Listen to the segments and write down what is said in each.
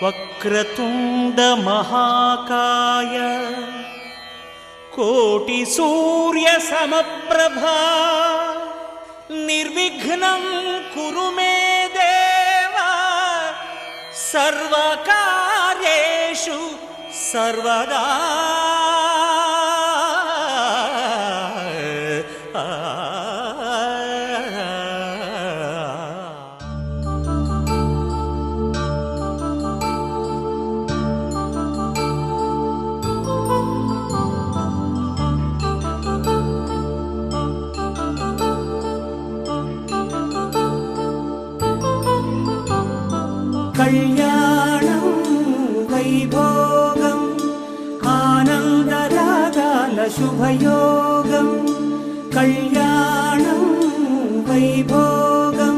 వక్రతుండ మహాకాయ కోటి సూర్య సమప్రభా నిర్విఘ్నం కురు మే దేవ సర్వకార్యేషు సర్వదా. కళ్యాణం వైభోగం ఆనందరాగాల శుభయోగం. కళ్యాణం వైభోగం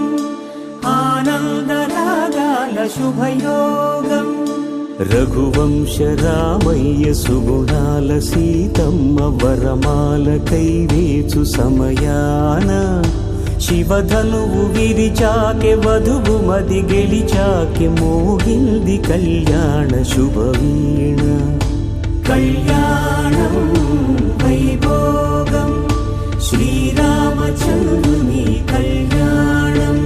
ఆనందరాగాల శుభయోగం. రఘువంశ రామయ్య సుగుణాల సీతమ్మ వరమాల కైవేచు సమయాన శివధనువు విరిచాకె వధువు మది గెలిచాకె మోగింది కళ్యాణ శుభవీణ. కళ్యాణం వైభోగం శ్రీరామచంద్రుని కళ్యాణం.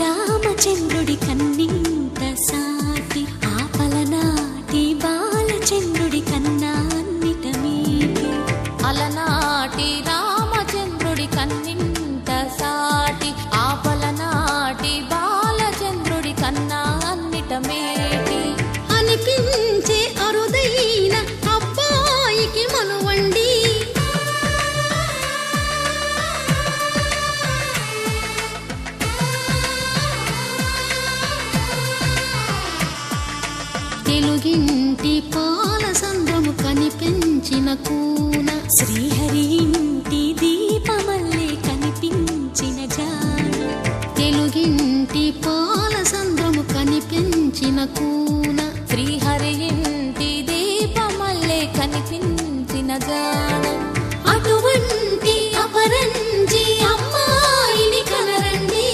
రామచంద్రుడి కన్నింత సాటి ఆపలనాటి బాలచంద్రుడి కన్నా అన్నిట మీటి. అలనాటి రామచంద్రుడి కన్నింత సాటి ఆపలనాటి బాలచంద్రుడి కన్నా అన్నిట మేటి. అనిపించే అరుదైన అబ్బాయికి మనువండి తెలుగింటి పాల సంద్రము కనిపించిన కూన శ్రీహరి ఇంటి దీపమల్లే కనిపించిన జాన. తెలుగింటి పాల సంద్రము కనిపించిన కూన శ్రీహరి ఇంటి దీపమల్లే కనిపించిన జాన. అటువంటి అపరంజి అమ్మాయిని కనరండి.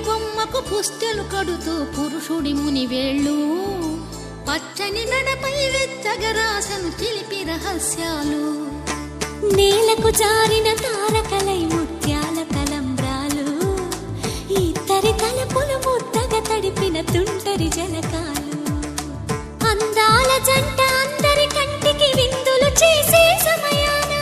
బొమ్మకు పుస్తెలు కడుతూ పురుషుడి ముని వేళ్ళు పచ్చని నడపై వెచ్చగరాసను చిలిపి రహస్యాలు. నేలకు జారిన తారకలై ముత్యాల తలంబ్రాలు ఇద్దరి తలపులు ముద్దగా తడిపిన తుంటరి జలకాలు. అందాల జంట అందరి కంటికి విందులు చేసే సమయాన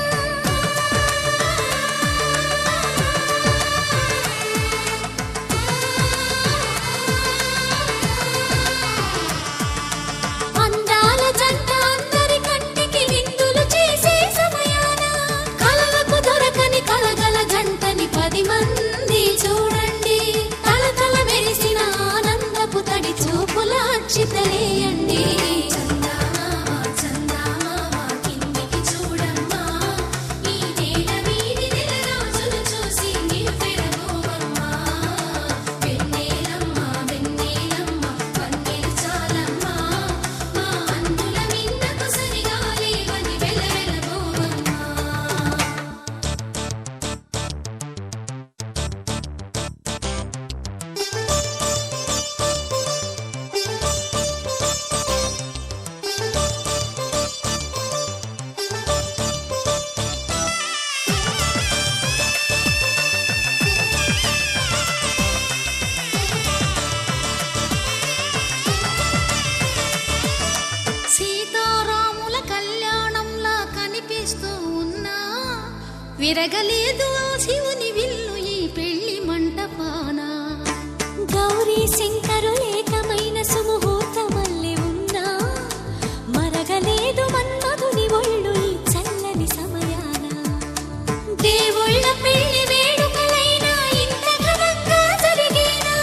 చందమామ చందమామ కిందికి చూడమ్మా ఈ విరగలేదు ఆ శివుని విల్లు ఈ పెళ్లి మంటపాన. గౌరీ శంకరు ఏకమైన సుముహూర్తమల్లె ఉన్నా మరగలేదు మన్మధుని ఒళ్ళు ఈ చల్లని సమయాన. దేవుళ్ళ పెళ్లి వేడుకలైనా ఇంత ఘనంగా జరిగేనా?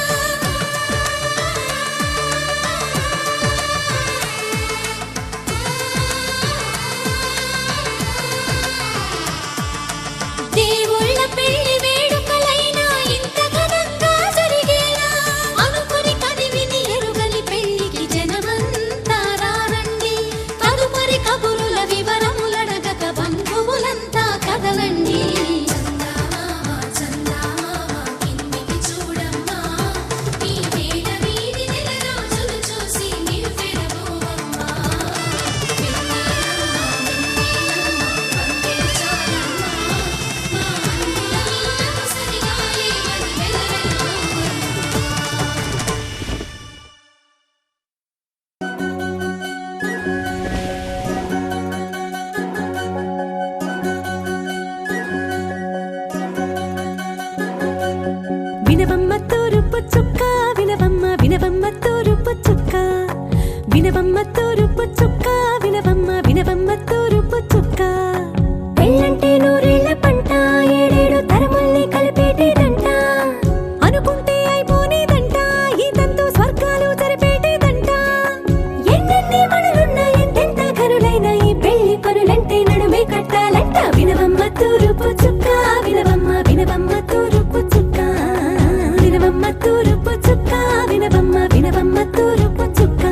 దేవుళ్ళ పెళ్లి వేడుకలైనా ఇంత ఘనంగా జరిగేనా? అనుకుని కదివిని ఎరుగని పెళ్లికి జనమంతా రారండి. తదుపరి కబురుల వివరములడగక బంధువులంతా కదలండి. చందమామ చందమామ కిందికి చూడమ్మా, ఈ వేళ వీధి నెల రోజులు చూసి నివ్వెరబోవమ్మా. వెన్నెలమ్మ పందిరి చాలమ్మా, మా అన్నుల ఇళ్ళకు సరిగా ఏమని వెలవెలబోవమ్మా. వినవమ్మ తూరుపు చుక్క వినవమ్మ వినవమ్మ తూరుపు చుక్క వినవమ్మ తూరుపు చుక్క వినవమ్మ వినవమ్మ తూరుపు చుక్క. పెళ్ళంటే నూరేళ్ల పంట, ఏడేడు తరముల్ని కలిపేటేదంట. అనుకుంటే అయిపోనేదంట, ఈ తంతు స్వర్గాలు జరిపేటేదంట. ఎన్నెన్ని మనులున్నా ఎంతెంత కరులైన ఈ పెళ్లి పనులంటే నడుమే కట్టాలంట. వినవమ్మ తూరుపు చుక్క వినవమ్మ వినవమ్మ తూరుపు చుక్క వినవమ్మ తూరుపు చుక్క వినవమ్మ వినవమ్మ తూరుపు చుక్క.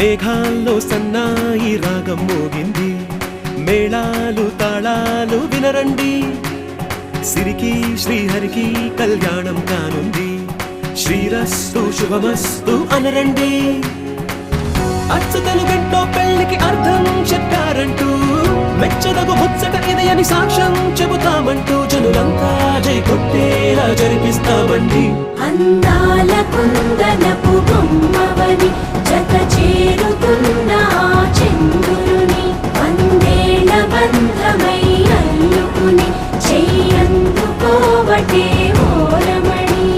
మేఘాల్లో సన్నాయి రాగం మోగింది, మేళాలు తాళాలు వినరండి, సిరికి శ్రీహరికి కళ్యాణం కానుంది, శ్రీరస్తు శుభమస్తు అనరండి. అచ్చతలు గంటో పెళ్లికి అర్థం చెప్పారంటూ, మెచ్చదగు ముచ్చట ఇది అని సాక్ష్యం చెబుతామంటూ, జనులంతా జై కొట్టేలా జరిపిస్తామండి. అందాల కుందనపు బొమ్మవని జత చేరుతున్న ఆ చంద్రుని, వందేళ్ల బంధమై అల్లుకుని చెయ్యందుకోవటే ఓరమణి.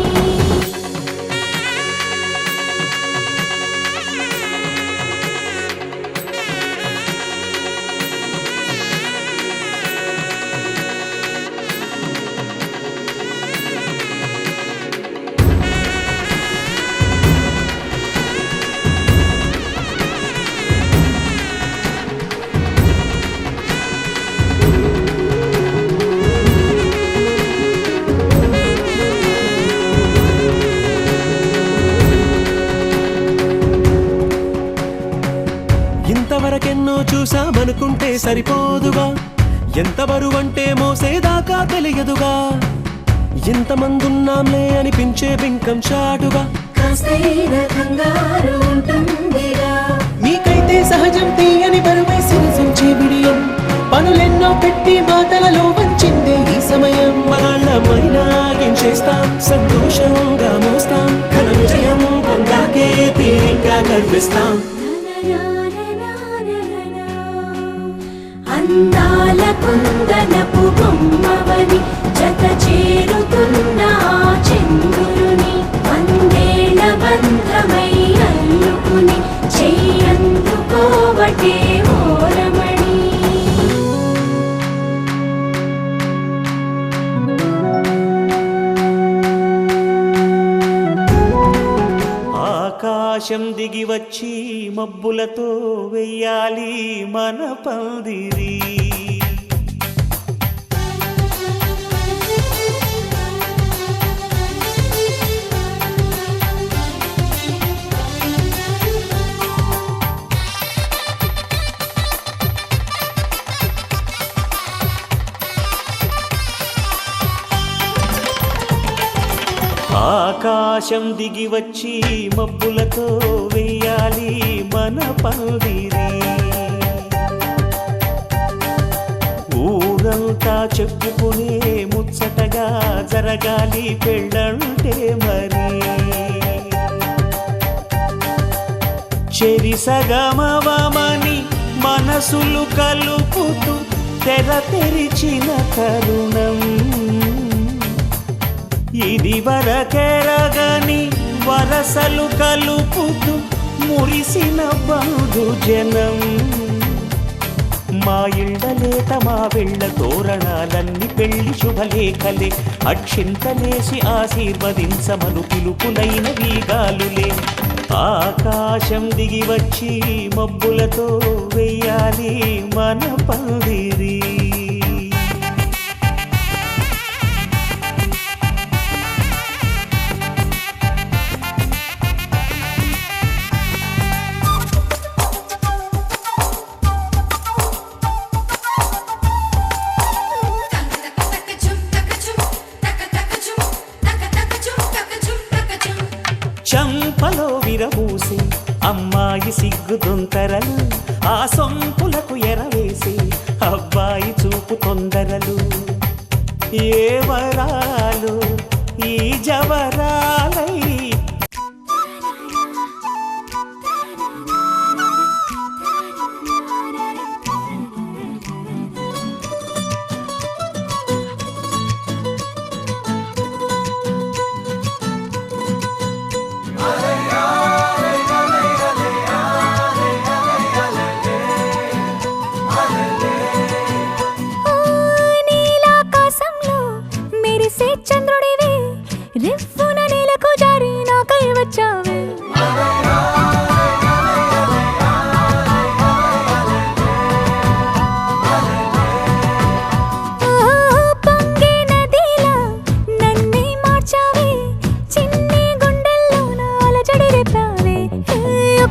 ఇంతవరకెన్నో చూసామనుకుంటే సరిపోదుగా, ఎంత బరువంటే మోసేదాకా తెలియదుగా, ఇంతమందున్నాంలే అనిపించే బింకం చాటుగా, కాస్తైన కంగారు ఉంటుందిగా. మీకైతే సహజం తీయని బరువే సిరసించే బిడియం, పనులెన్నో పెట్టి మాటలలో వంచిందే ఈ సమయం. మనాళ్ళమైనా ఏం చేస్తాం, సంతోషంగా మోస్తాం, ఘన విజయం పొందాకే తీరిగ్గా కనిపిస్తాం. అందాల కుందనపు బొమ్మవని జత చేరుతున్న ఆ చంద్రుని, వందేళ్ల బంధమై అల్లుకుని చెయ్యందుకోవటే ఓరమణి. ఆకాశం దిగి వచ్చి మబ్బులతో వెయ్యాలి మన పందిరి. ఆకాశం దిగి వచ్చి మబ్బులతో వెయ్యాలి మన పందిరి. ఊరంతా చెప్పుకునే ముచ్చటగా జరగాలి పెళ్ళంటే మరి. చెరిసగమవమని మనసులు కలుపుతూ తెర తెరిచిన తరుణం, ఇది వరకెరగని వరసలు కలుపుతూ మురిసిన బంధు జనం. మా ఇళ్ళలేత మా వెళ్ళ తోరణాలన్నీ పెళ్లి శుభలేఖలే, అక్షింతలేసి ఆశీర్వదించమను పిలుపులైన వీగాలులే. ఆకాశం దిగి వచ్చి మబ్బులతో వెయ్యాలి మన పందిరి. చంపలో విరబూసి అమ్మాయి సిగ్గుదొంతరలు, ఆ సొంపులకు ఎరవేసి అబ్బాయి చూపు తొందరలు. ఏ వరాలు ఈ జవరాలై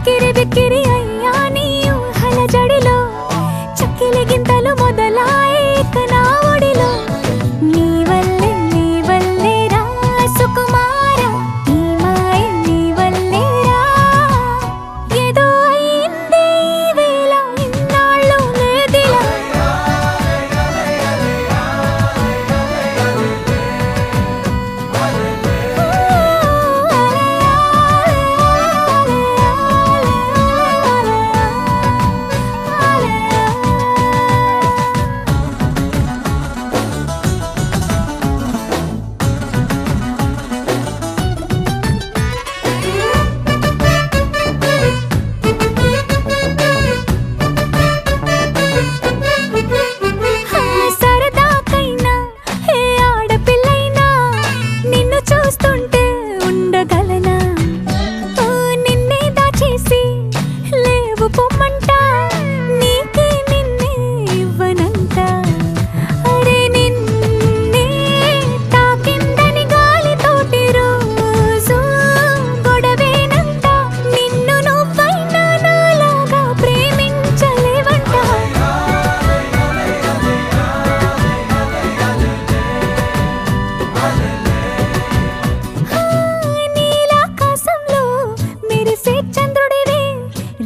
ఉక్కిరి బిక్కిరి అయ్యా నీ ఊహల జడిలో చక్కిలి గింతలు మొదలాయే ఇక నా ఒడిలో నీ వల్లే రా సుకుమార నీ మాయ నీ వల్లే రా ఏదో అయిందే ఈ వేళ ఇన్నాళ్ళు లేదిలా సరదాకైనా ఏ ఆడపిల్లైనా నిన్ను చూస్తుంటే ఉండగలనా ఓ నిన్నే దాచేసి లేవు పొమ్మంట నీకే నిన్నే ఇవ్వనంట అరే నిన్నే తాకిందని గాలితోటి రోజు గొడవేనంట నిన్ను నువ్వైనా నాలాగా ప్రేమించలేవంట నీలాకాశంలో మెరిసే చంద్రుడివే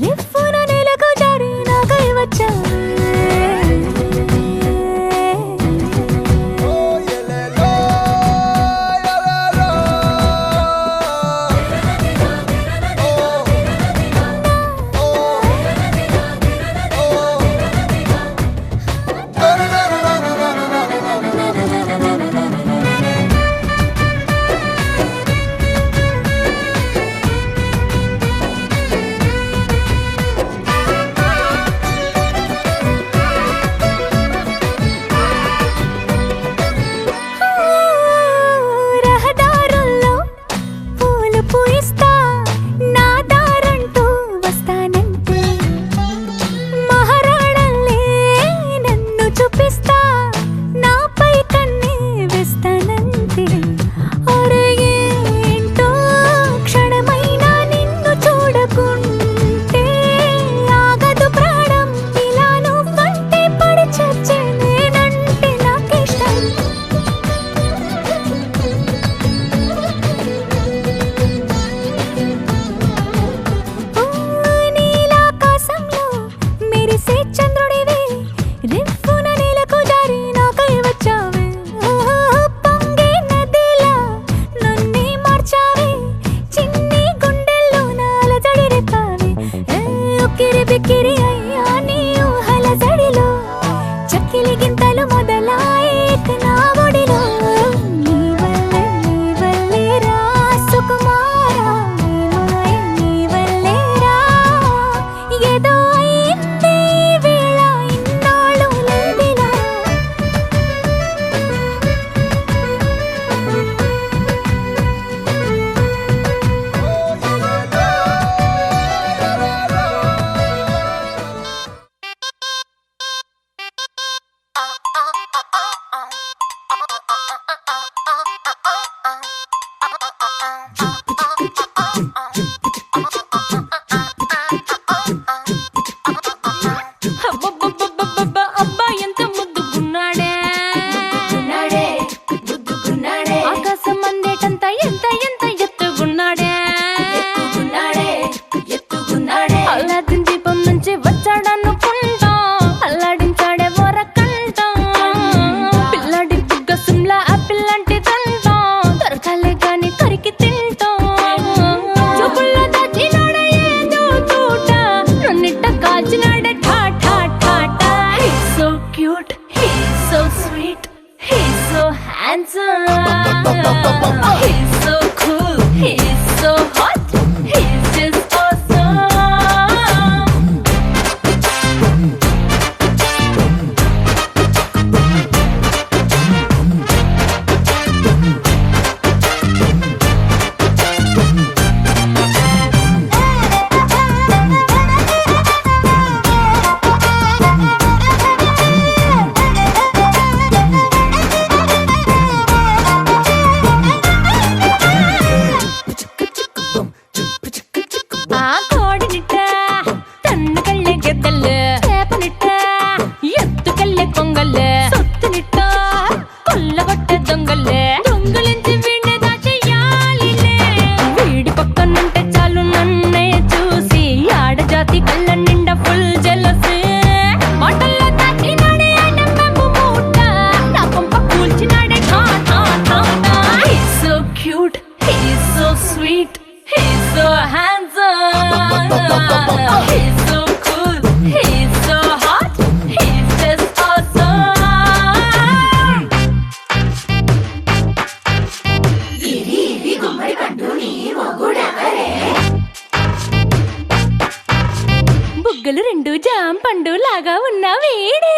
రిఫ్ఫున నెలకు జారి నాకై వచ్చావే రహదారుల్లో పూలు పూయిస్తా నా దారంటూ వస్తానంటే మహారాణల్లే నన్ను చూపిస్తా నాపై కన్నే వేస్తానంతే అరే ఏంటో క్షణమైనా నిన్ను చూడకుంటే ఆగదు ప్రాణం ఇలా నువ్వంటే పడి చచ్చే నేనంటే నాకిష్టం నీలాకాశంలో మెరిసే చంద్రుడివే రిఫ్ఫున నెలకు జారి నాకై వచ్చావే పొంగే నదిలా నన్నే మార్చావే చిన్ని గుండెల్లో నాలజడి రేపావే ఉక్కిరి బిక్కిరి అయ్యా నీ ఊహల జడిలో చక్కిలి గింతలు మొదలాయే ఇక నా ఒడిలో నీ వల్లే రా సుకుమార నీ మాయ నీ వల్లే రా ఏదో అయిందే ఈ వేళ ఇన్నాళ్ళు లేదిలా అబ్బబ్బబ్బబ్బబ్బ, అబ్బా ఎంత ముద్దుగున్నాడే ఆకాశం అందేటంత ఎంత ఎంత ఎత్తుగున్నాడే అల్లాదిన్ దీపం నుంచి వచ్చాడనుకుంటా అల్లాడించాడే వరకంట పిల్లాడి బుగ్గ సిమ్లా ఆపిల్ లాంటిదంట దొరకాలే గాని కరికి తింటా చూపుల్లో దాచినాడే ఏదో తోట నన్నిట్ట కాచినాడే ఠా ఠా ఠా ఠా He's so cute, he's so sweet, he's so handsome, he's so cool, he's so hot, he's just awesome. బుగ్గలు రెండు జాం పండు లాగా ఉన్న వేడే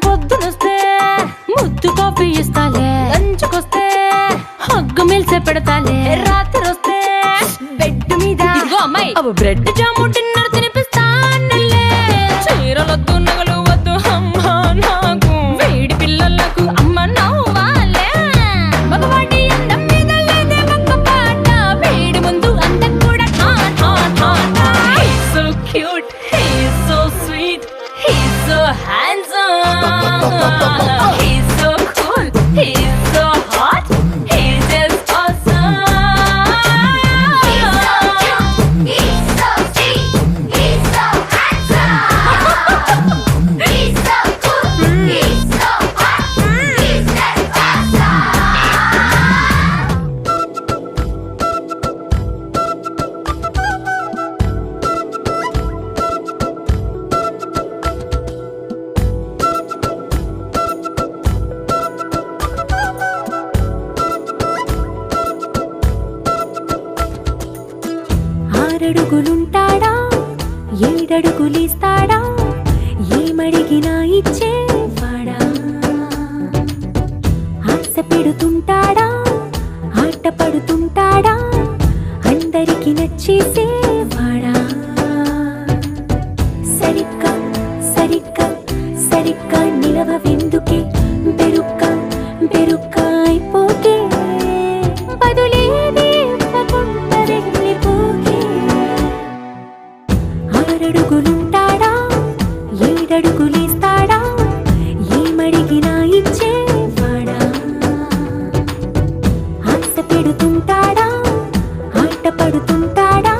పొద్దునొస్తే ముద్దు కాఫీ ఇస్తాలే, లంచ్కొస్తే హగ్గు మిల్సే పెడతాలే, రాత్రి వస్తే బెడ్ మీద అమ్మాయి అవి బ్రెడ్ జాము డిన్నర్ తినిపిస్తానులే. చీరలొద్దు నగలు వద్దు అమ్మా నాకు, వేడి పిల్లలకు అమ్మ నవ్వాలే. మగవాడి అందం మీద లేదే ఒక్క పాట, వేడి ముందు అందం కూడా ఠాన్ ఠాన్ ఠాన్ ఠాన్. He's so cute, he's so sweet, he's so handsome, he's so cool, he's so hot, he's just awesome. He's so sweet, he's so handsome, he's so cool, he's so hot, he's just awesome. ఆరడుగులుంటాడా, ఏడడుగులిస్తాడా, ఏమడిగినా ఇచ్చేవాడా. ఆశ పెడుతుంటాడా, ఆట పడుతుంటాడా, అందరికి నచ్చేసేవాడా. సరిగ్గా సరిగ్గా సరిగ్గా నిలవవెందుకే, బెరుక్క బెరుక్క అయిపోకే, బదులేది ఇవ్వకుండా వెళ్ళిపోకే. ఆరడుగులుంటాడా, ఏడడుగులిస్తాడా, ఏమడిగినా ఇచ్చేవాడా. ఆశ పెడుతుంటాడా, ఆట పడుతుంటాడా,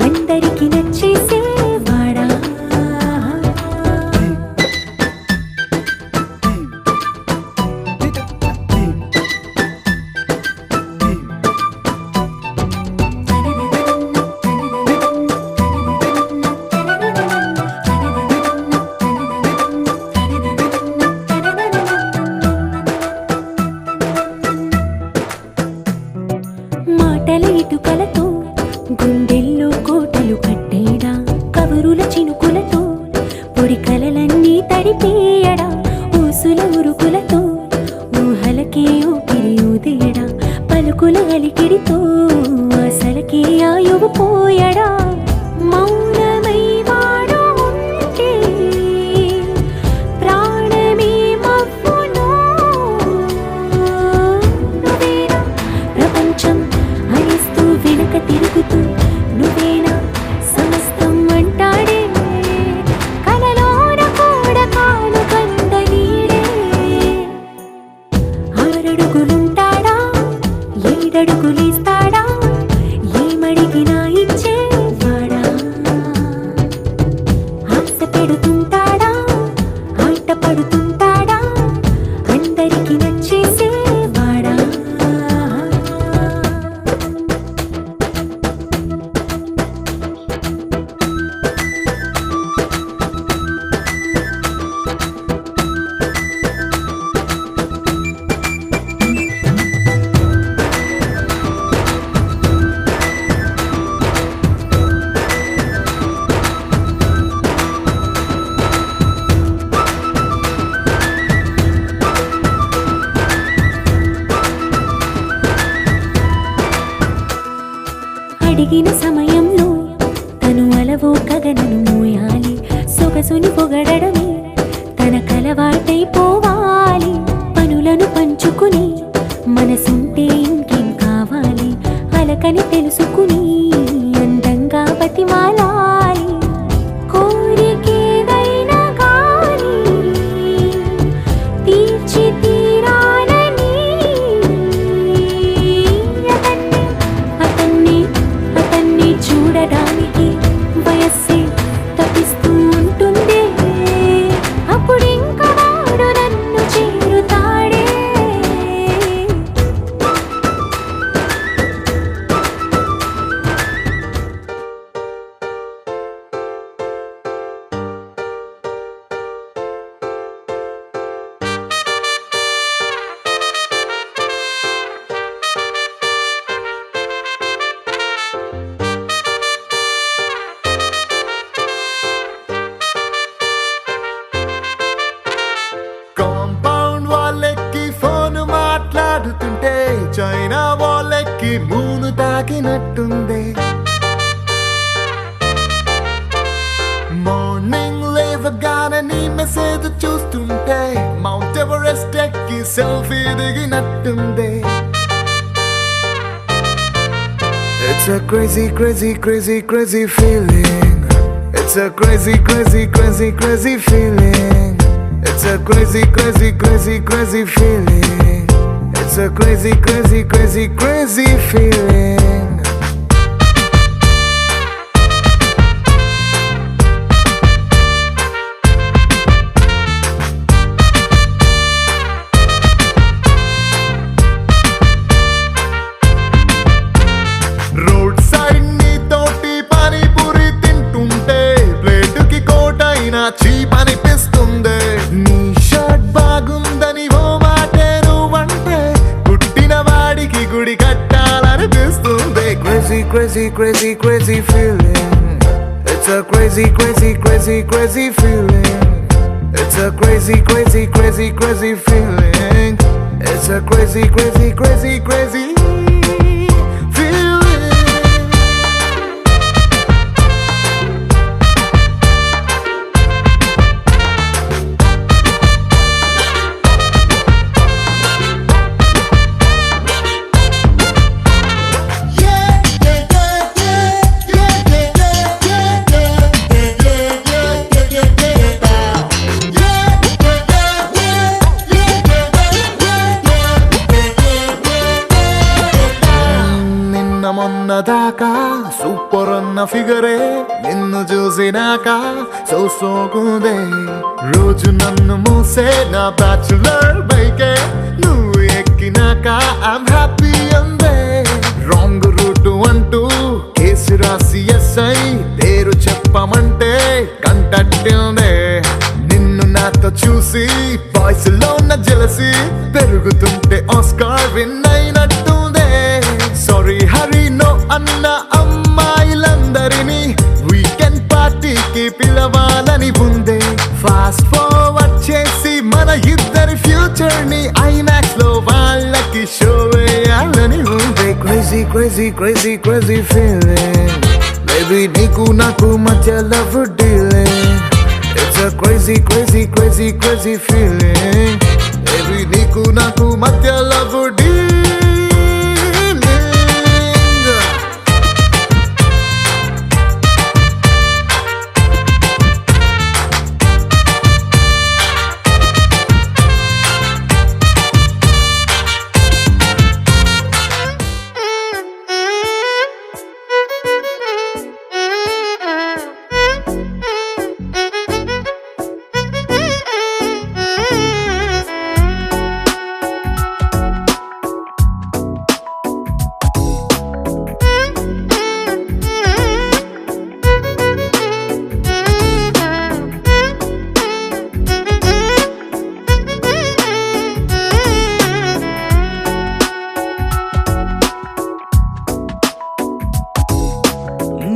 అందరికి నచ్చేసేవాడా. మాటల ఇటుకలతో గుండెల్లో కోటలు కట్టేడా, కబురుల చినుకులతో పొడి కలలన్నీ తడిపేయడా, ఊసుల ఉరుకులతో ఊహలకే ఊపిరి ఊదేయడా, పలుకుల అలికిడితో అసలకే ఆయువు పోయడా. మౌనమై వాడు ఉంటే ప్రాణమే మవ్వును, నువ్వేనా ప్రపంచం అనిస్తూ వెనక తిరుగుతూ, నువ్వేనా సమస్తం అంటాడే, కలలోన కూడా కాను కంద నీడే. ఆరడుగులుంటాడా, ఏడడుగులిస్తాడా, ఏమడిగినా ఇచ్చేవాడా. ఆశ పెడుతుంటాడా, ఆట పడుతుంటాడా, అందరికి నచ్చేసేవాడా. అడిగిన సమయంలో తను అలవో గగనను మోయాలి, సొగసుని పొగడమే తన కలవాటైపోవాలి. పనులను పంచుకుని మనసుంటే ఇంకేం కావాలి, అలకని తెలుసుకుని అందంగా బతిమాలాలి. కోరికేదైనా గాని తీర్చి తీరాలని, అతన్ని అతన్ని చూడడానికి వయస్సే తప్పిస్తూ ఉంటుంది. అప్పుడింక వాడు నన్ను చేరుతాడే. ఎదిగినట్టుందే మార్నింగ్ లేవగానే నీ మెసేజ్ చూస్తుంటే మౌంట్ ఎవరెస్ట్ ఎక్కి selfie దిగినట్టుందే It's a crazy, crazy, crazy, crazy feeling. It's a crazy, crazy, crazy, crazy feeling. It's a crazy, crazy, crazy, crazy feeling. It's a crazy, crazy, crazy, crazy feeling. Road side నీ తోటి పానీపూరి తింటుంటే ప్లేటుకి కోటైనా cheap అనిపిస్తుంది నీ shirt బాగుందని ఓ మాటే నువ్వంటే పుట్టిన వాడికి గుడి కట్టాలనిపిస్తుంది crazy crazy crazy crazy feeling it's a crazy crazy crazy crazy feeling it's a crazy crazy crazy crazy feeling it's a crazy crazy crazy crazy మొన్నదాకా సూపర్ అన్న ఫిగరే నిన్ను చూసినాక సోకుదే రోజు నన్ను మూసే నా బ్యాచులర్ బైకే నువ్వు ఎక్కినాక ఐమ్ హ్యాపీ అందే రాంగ్ రూట్ అంటూ కేసు రాసి ఎస్ఐ పేరు చెప్పమంటే కంటట్టిందే నిన్ను నాతో చూసి వాయిస్ లో ఉన్న జలసి పెరుగుతుంటే ఆస్కార్ విన్ అయినట్టుందే సారీ హరి నో అన్న అమ్మాయిలందరినీ వీకెండ్ పార్టీకి పిలవాలని ఉందే ఫాస్ట్ ఫార్వర్డ్ చేసి మన ఇద్దరి ఫ్యూచర్ ని ఐమాక్స్ లో వాళ్ళకి షో వేయాలని ఉందే crazy crazy crazy crazy feeling baby నీకు నాకు మధ్య love dealing it's a crazy crazy crazy crazy feeling baby నీకు నాకు మధ్య లవ్ డీలింగ్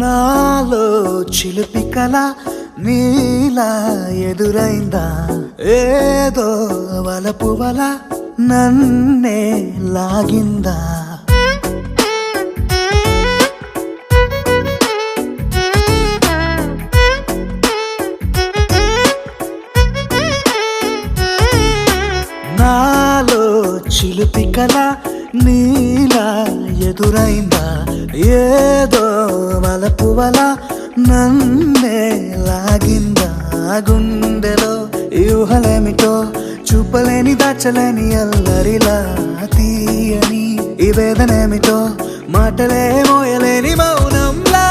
నాలో చిలిపి కల నీలా ఎదురైందా ఏదో వలపు వల నన్నే లాగిందా నాలో చిలిపి కల నీలా ఎదురైందా ఏదో వలపు వల నన్నే లాగిందా గుండెలో యూహలేమిటో చూపలేని దాచలేని అల్లరిలా తీయని ఈ వేదనేమిటో మాటలే మోయలేని మౌనంలా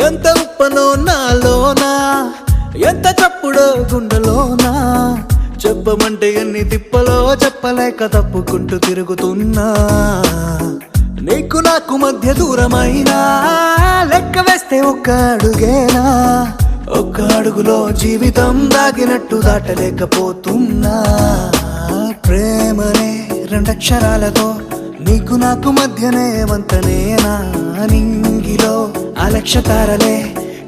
ఎంత ఉప్పనో నాలోనా, ఎంత చప్పుడో గుండెలోనా, చెప్పమంటే ఎన్ని తిప్పలో చెప్పలేక తప్పుకుంటూ తిరుగుతున్నా. నీకు నాకు మధ్య దూరమైనా లెక్క వేస్తే ఒక్క అడుగేనా, ఒక్క అడుగులో జీవితం దాగినట్టు దాటలేకపోతున్నా. ప్రేమనే రెండక్షరాలతో నీకు నాకు మధ్యనే వంతనేనా, నింగిలో అలక్ష తారలే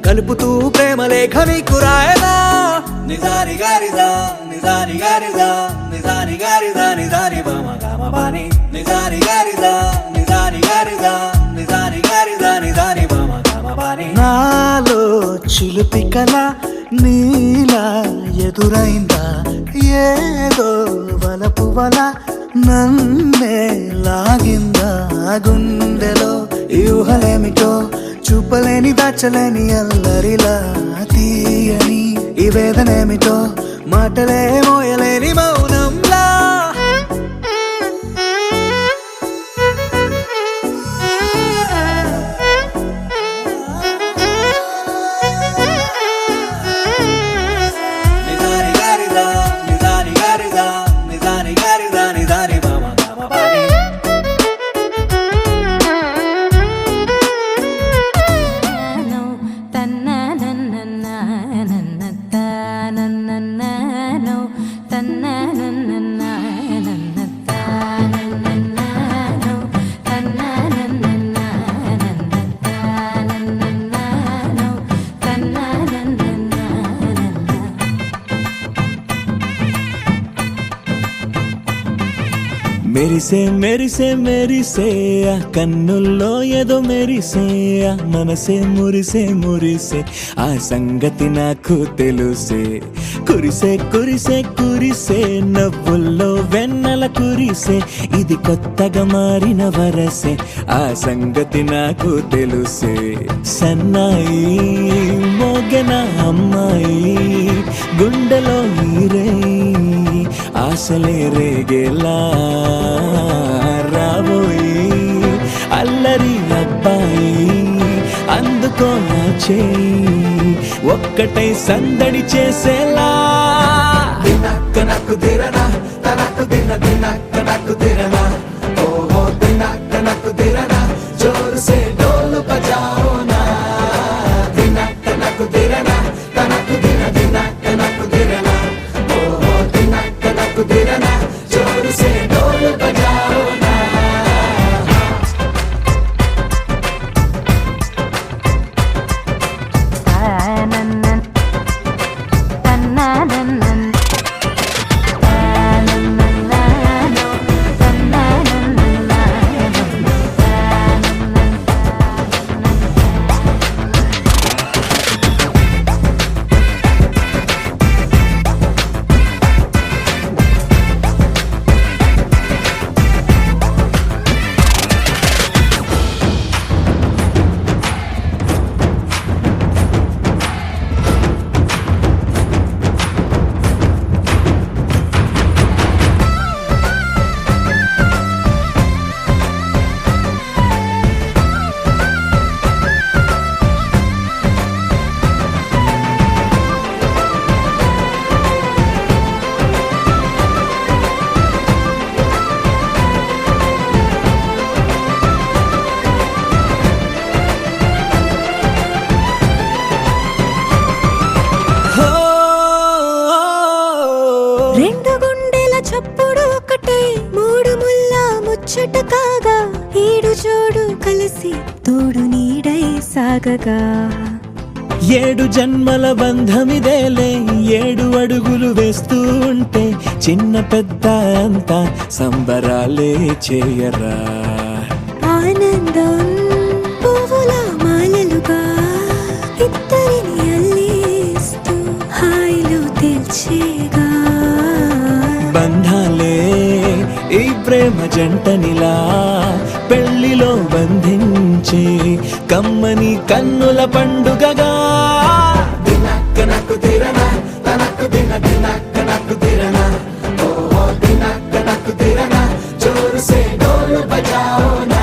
కలుపుతూ ప్రేమ లేఖ నీకు రాయనా. నిజాని గారిదా నిజాని గారిదా నిజాని గారిదా నిజాని బామ గామ బాని, నిజాని గారిదా నిజాని గారిదా నిజాని గారిదా నిజాని బామ గామ బాని. నాలో చిలుపి కల నీలా ఎదురైందా, ఏదో వలపు వల నన్నే లాగిందా. గుండెలో ఊహలేమిటో చూపలేని దాచలేని అల్లరిలా, తీయని ఈ వేదనేమిటో మాటలే మోయలేని మౌనంలా. నిజాని గారిదా నిజాని గారిదా నిజాని గారిదా నిజాని బామ గామ బాని. మెరిసే మెరిసే మెరిసే ఆ కన్నుల్లో ఏదో మెరిసే, ఆ మనసే మురిసే మురిసే ఆ సంగతి నాకు తెలుసే. కురిసే కురిసే కురిసే నవ్వుల్లో వెన్నెల కురిసే, ఇది కొత్తగా మారిన వరసే ఆ సంగతి నాకు తెలుసే. సన్నాయి మోగెన అమ్మాయి గుండెలో ఈరే ఆశలే రేగేలా, రాబోయి అల్లరి అబ్బాయి అందుకో నా చేయి ఒక్కటై సందడి చేసేలా. దినక్క నాకు దిరనా తనకు దిన దినక్క నాకు దిరనా, ఓహో దినక్క నాకు దిరనా జోరు సే డోలు బజాओ నా. దినక్క నాకు దిరనా తనకు దిన దినక్క నాకు దిరనా, ఓహో దినక్క నాకు దిరనా జోరు సే డోలు బజాओ నా. రెండు గుండెల చప్పుడు ఒకటై మూడు ముల్ల ముచ్చట కాగా, ఈడు జోడు కలిసి తోడు నీడై సాగగా. 7 జన్మల బంధమిదేలే 7 అడుగులు వేస్తూ ఉంటే చిన్న పెద్ద అంతా సంబరాలే చేయరా. ఆనందం పువ్వుల మాలలుగా ఇద్దరిని అల్లేస్తూ హాయిలో తెల్చేగా. బంధాలే ఈ ప్రేమ జంటనిలా పెళ్లిలో బంధించే కమ్మని కన్నుల పండుగగా. దినక్క నాకు దిరనా తనకు దిన దినక్క నాకు దిరనా, ఓహో దినక్క నాకు దిరనా జోరు సే డోలు బజాओ నా.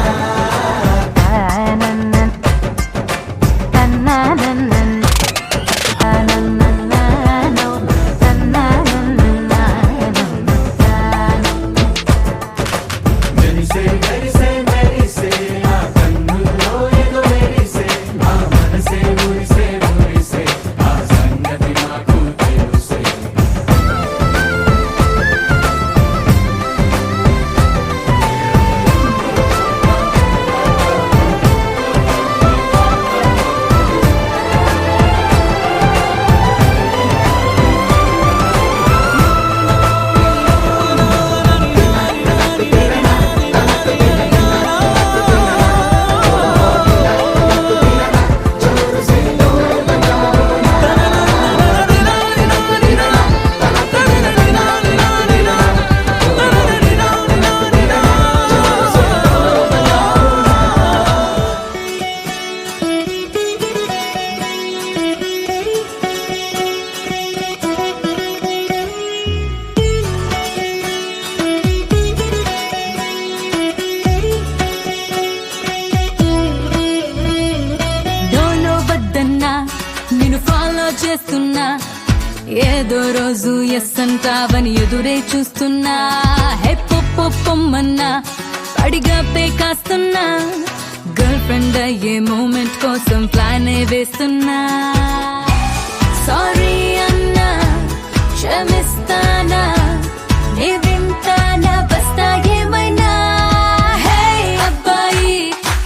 చేస్తున్నా ఏదో రోజు ఎస్ అంటావని ఎదురే చూస్తున్నా హే పొమ్మన్నా పడిగా పే కాస్తున్నా గర్ల్ ఫ్రెండ్ అయ్యే మూమెంట్ కోసం ప్లానే వేస్తున్నా సారీ అన్నా క్షమిస్తానా నే వింటానా బస్తా ఏమైనా హే అబ్బాయి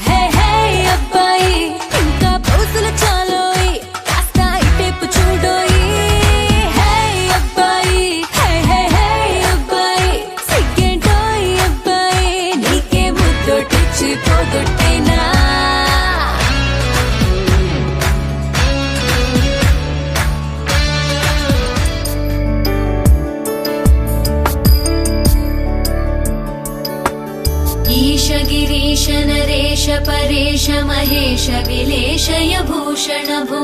హే హే అబ్బాయి ఇంకా పౌసులు చాలోయి కాస్త ఇటేపు చూడోయి హే అబ్బాయి హే హే హే అబ్బాయి సిగ్గేంటోయ్ అబ్బాయి నీకే ముద్దొట్టిచ్చి పోగొట్టేనా ईश गिरीश नरेश परेश महेश विलेशय भूषण भो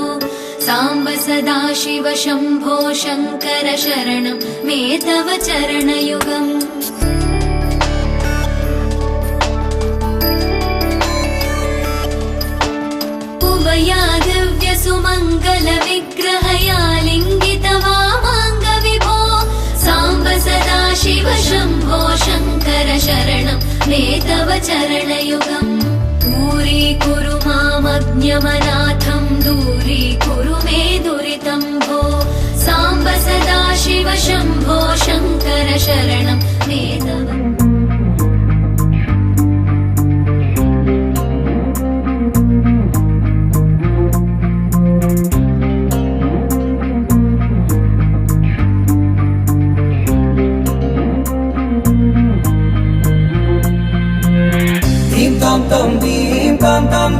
साम्ब सदा शिव शम्भो शङ्कर शरणं मे तव चरणयुगम् उभया दिव्य सुमङ्गल विग्रहया लिङ्गित वामाङ्ग विभो साम्ब सदा शिव शम्भो शङ्कर शरणं मे तव चरणयुगम् दूरीकुरु मामज्ञमनाथं दूरीकुरु मे दुरितं भो साम्ब सदा शिव शम्भो शङ्कर शरणं मे तव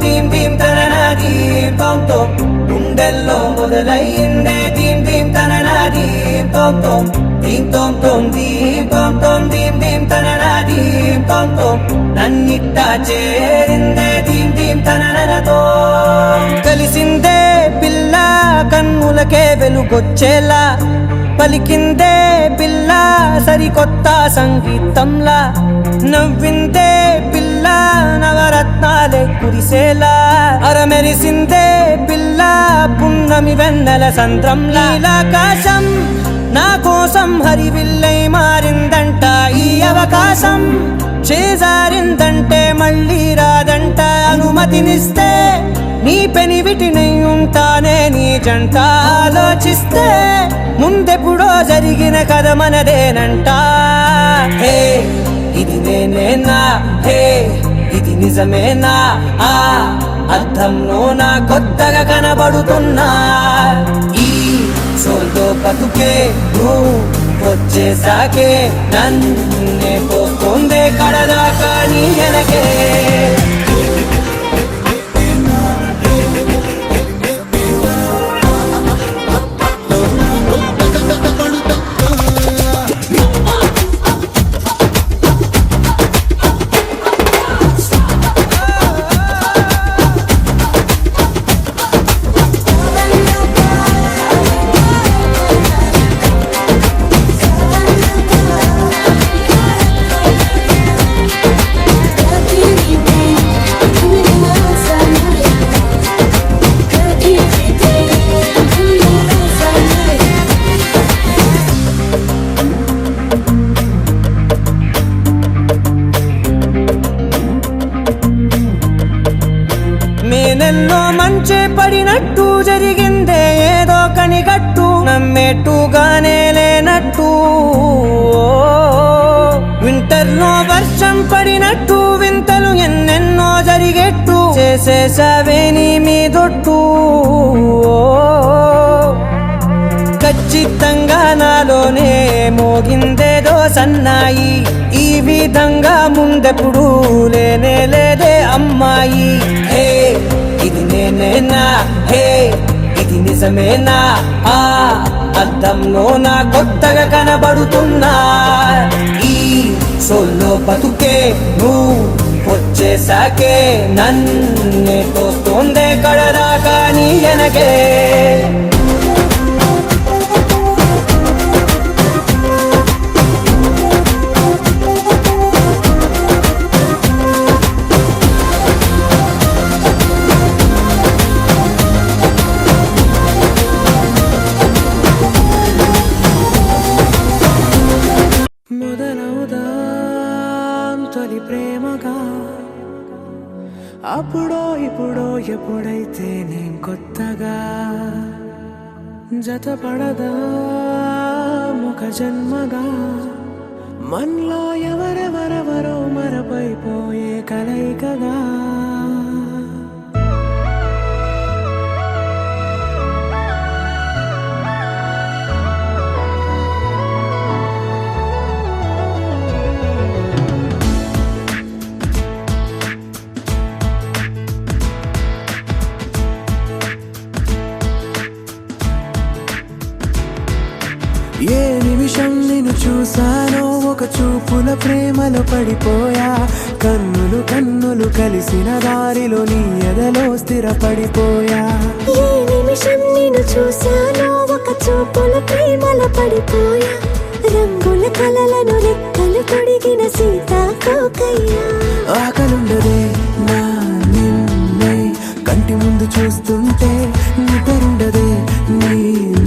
దీం దీం తననా దీం తోం తోం గుండెల్లో మొదలయ్యిందే దీం దీం తననా దీం తోం తోం దీం తోం తోం దీం తోం తోం దీం దీం తననా దీం తోం తోం నన్నిట్టా చేరిందే దీం దీం తననతో కలిసిందే పిల్ల కన్నులకే వెలుగొచ్చేలా పలికిందే పిల్ల సరికొత్త సంగీతంలా నవ్విందే పిల్ల నవరత్నాలే కురిసేలా అరమెరిసిందే పిల్ల పున్నమి వెన్నెల సంద్రంలా ఆకాశం నా కోసం హరివిల్లై మారిందంట ఈ అవకాశం చేజారిందంటే మళ్ళీ రాదంట అనుమతినిస్తే నీ పెనివిటినై ఉంటానే నీ జంట ఆలోచిస్తే ముందెప్పుడో జరిగిన కథ మనదేనంట హే ఇది నేనేనా హే ఇది నిజమేనా ఆ అర్థంలో నా కొత్తగా కనబడుతున్నా ఈ సోల్తో బతుకే నువ్వు వచ్చేసాకే నన్నే పోతుందే కడదాకా నీ వెనకే మేనెల్లో మంచే పడినట్టు జరిగిందే ఏదో కనిగట్టు నమ్మేట్టుగానే లేనట్టు వింటర్లో వర్షం పడినట్టు వింతలు ఎన్నెన్నో జరిగేట్టు చేసేసావే నీ మీదొట్టు ఖచ్చితంగా నాలోనే మోగిందేదో సన్నాయి ఈ విధంగా ముందెప్పుడు లేనే లేదే అమ్మాయి హే ఇది నేనేనా హే ఇది నిజమేనా ఆ అద్దంలో నా కొత్తగా కనబడుతున్నా ఈ సోల్లో బతుకే నువ్వు వచ్చేసాకే నన్నే తోస్తోందే కడదాకా నీ వెనకే తోడైతే నేను కొత్తగా జతపడదా ముఖ జన్మగా మనలో ఎవరెవరెవరో మరపైపోయే కలయికగా ఏ నిమిషం నిన్ను చూసానో ఒక చూపుల ప్రేమలో పడిపోయా కన్నులు కన్నులు కలిసిన దారిలో నీ ఎదలో స్థిరపడిపోయా ఏ నిమిషం నిన్ను చూశానో ఒక చూపుల ప్రేమలో పడిపోయా రంగుల కలలను రెక్కలు తొడిగిన సీతాకోకయ్యా ఆకలుండదే నా నిన్నే కంటి ముందు చూస్తుంటే నిద్రుండదే నీ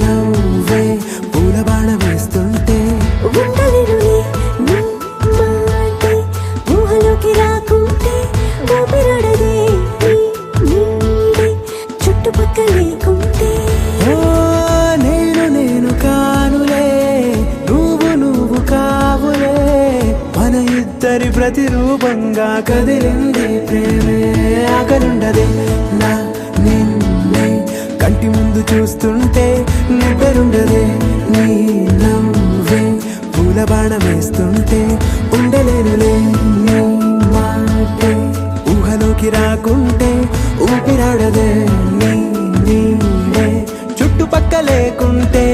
నవ్వే పూల బాణ వేస్తుంటే ఉండలేనులే నీ మాటే ఊహలోకి రాకుంటే ఊపిరాడదే నీ నీడే చుట్టుపక్కల లేకుంటే ఓ నేను కానులే నువ్వు కావులే మన ఇద్దరి ప్రతిరూపంగా కదిలింది ప్రేమే ఆకలుండదే నా నిన్నే కంటి ముందు చూస్తుంటే నిద్రుండదే నీ నవ్వే పూల బాణం వేస్తుంటే ఉండలేనులే నీ మాటే ఊహలోకి రాకుంటే ఊపిరాడదే నీ నీడే చుట్టుపక్క లేకుంటే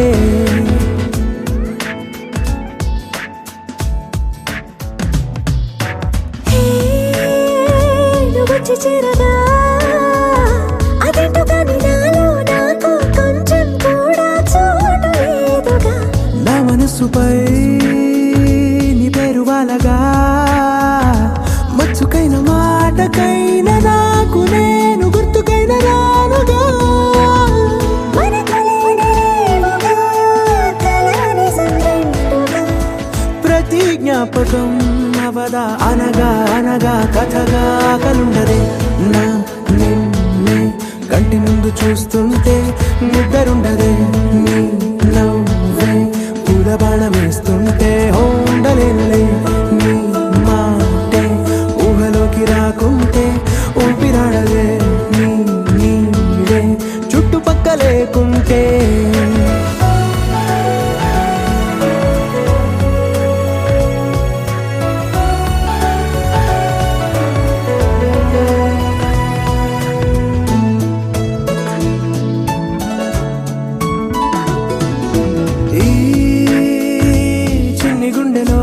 హే నువ్వు వచ్చి చేరగా అదేంటో కానీ నాలో నాకు కొంచెం కూడా చోటు లేదుగా నా మనసుపై నీ పేరు వాలగా మచ్చుకైన మాటకైన నాకు నేను గుర్తుకైన రానుగా మనకులేనిరేవుగా కలని సందెంటుగా ప్రతి జ్ఞాపకం అవదా అనగా అనగా కథగా కలుండదే నా నిన్నే కంటి ముందు చూస్తుంటే నిద్రుండదే నీ నవ్వే పూల బాణం వేస్తుంటే ఉండలేనులే నీ మాటే ఊహలోకి రాకుంటే ఊపిరాడదే నీ నీడే చుట్టుపక్క లేకుంటే ఈ చిన్ని గుండెలో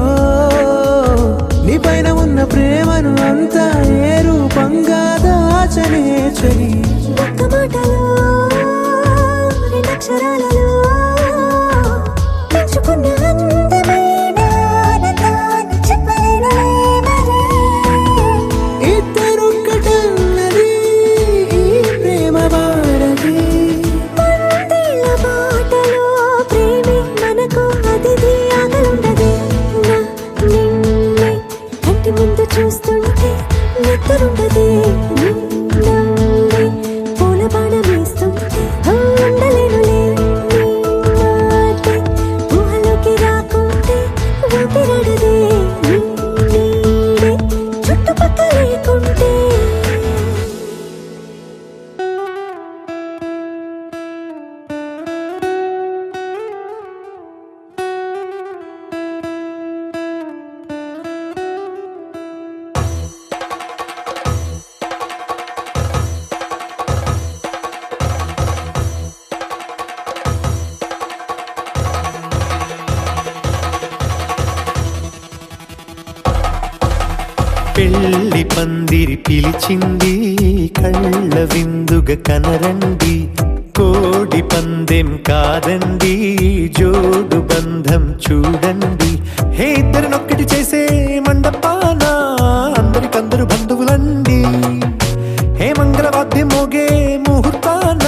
నీ పైన ఉన్న ప్రేమను అంతా ఏ రూపంగా దాచనే చలి ఒక్క మాటలో రెండక్షరాలలో పెంచుకున్న అందమైన ఆనందాన్ని చెప్పలేనులే మరి. ఇద్దరొక్కటన్నది ఈ ప్రేమ వాడది వందేళ్ల బాటలో ప్రేమే మనకు అతిథి ఆగలుండదే నా నిన్నే కంటి ముందు చూస్తుంటే నిద్రుండదే నీ నవ్వే పూల బాణం వేస్తుంటే ఉండలేనులే నీ మాటే ఊహలోకి రాకుంటే ఊపిరాడదే నీ నీడే చుట్టుపక్క లేకుంటే పెళ్లి పందిరి పిలిచింది కళ్ళ విందుగ కనరండి కోడి పందెం కాదండి జోడు బంధం చూడండి హే ఇద్దరినొక్కటి చేసే మండపాన అందరికందరు బంధువులండి హే మంగళవాద్యం మోగే ముహూర్తాన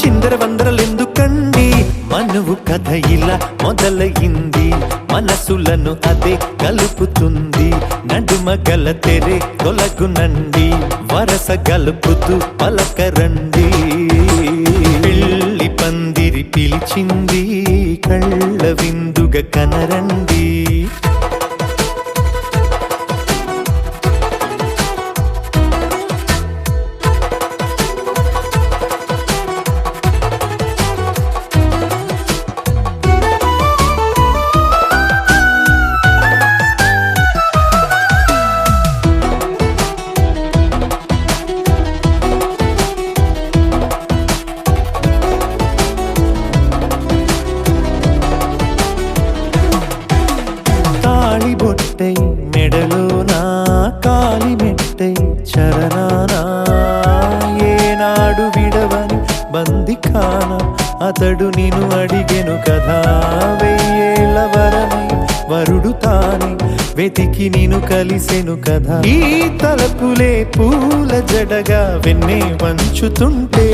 చిందర వందరలెందుకండి మనువు కథ ఇలా మొదలయింది మనసులను అదే కలుపుతుంది నడుమ గల తెరే తొలగునండి వరస గలుపుతూ పలకరండి పెళ్లి పందిరి పిలిచింది కళ్ళ విందుగ కనరండి తాళిబొట్టై మెడలోనా కాలిమెట్టై చరణానా ఏనాడు విడవని బందిఖాన అతడు నిన్ను అడిగెను కదా వెయ్యేళ్ళ వరమై వరుడు తానే వెతికి నిన్ను కలిసెను కదా ఈ తలపులే పూల జడగా వెన్నే వంచుతుంటే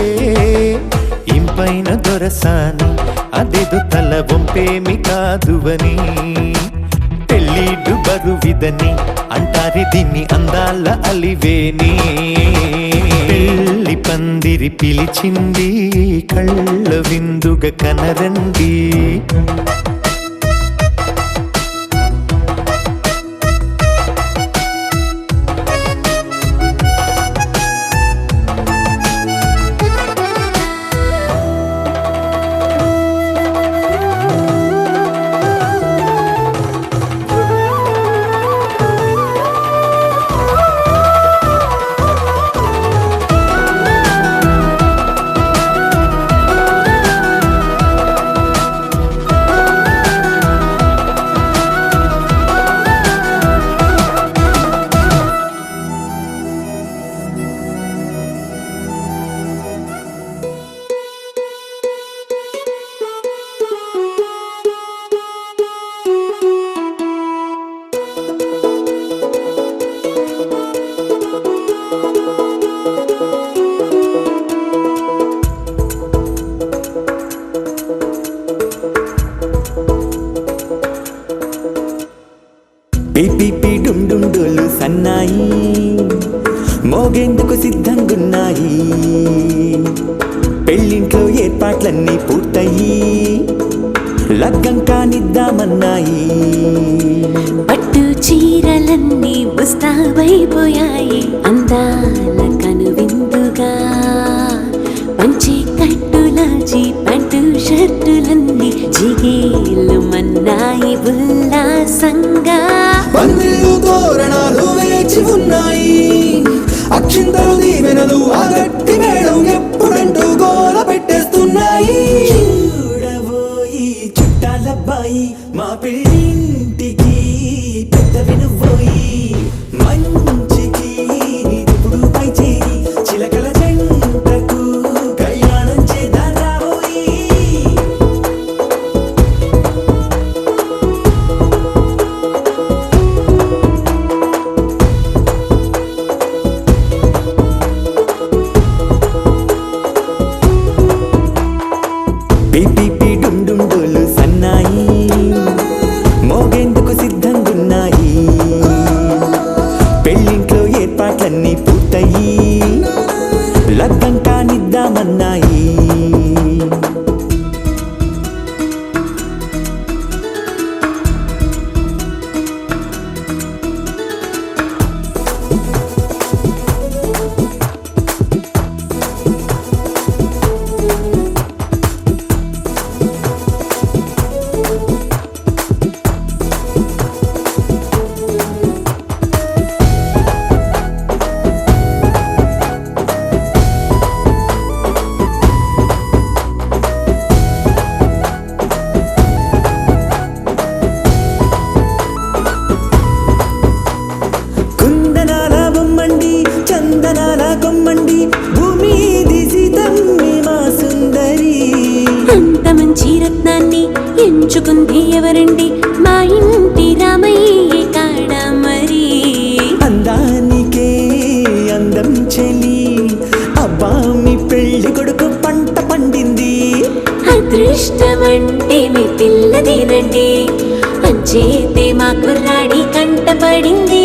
ఇంపైన దొరసాని అదేదో తల వంపేమి కాదువని పెళ్ళిడు బరువిదని అంటారే దీన్ని అందాల అలివేని పెళ్లి పందిరి పిలిచింది కళ్ళ విందుగ కనరండి పిపి డుండుండులు సన్నాయి మోగేందుకు సిద్ధంగున్నాయి పెళ్ళింట్లో ఏర్పాట్లన్నీ పూర్తయి లగ్గం కానిద్దామన్నాయి పట్టు చీరలన్నీ ముస్తాబైపోయాయి అందాల కనువిందుగా పంచి కట్టులాచి పంటు షర్టులన్నీ జిగేలు మన్నాయి ఉల్లాసంగా పందిళ్ళు తోరణాలు వేచి ఉన్నాయి అక్షింతలు దీవెనలు ఆ గట్టి మేడం ఎప్పుడంటూ గోల పెట్టేస్తున్నాయి చూడబోయి చుట్టాలబ్బాయి మా పెళ్ళింటికి పెద్ద వినుబోయి మంచికి ఇప్పుడు పై చేరి చిలకల జంటకు కళ్యాణం చేద్దాం రాబోయి పిపి డుండుండులు సన్నాయి మోగేందుకు సిద్ధంగున్నాయి పెళ్ళింట్లో ఏర్పాట్లన్నీ పూర్తయి లగ్గం కానిద్దామన్నాయి కుందనాల బొమ్మండి చందనాల కొమ్మండి భూమి దిశితమ్మి మా సుందరి అంత మంచి రత్నాన్ని ఎంచుకుంది ఎవరండి మా ఇంటి రామయ్య కాడ మరి అందానికే అందం చెలి అబ్బా మీ పెళ్లి కొడుకు పంట పండింది అదృష్టమంటే మీ పిల్లదేనండి అంచేతే మా కుర్రాడి కంటపడింది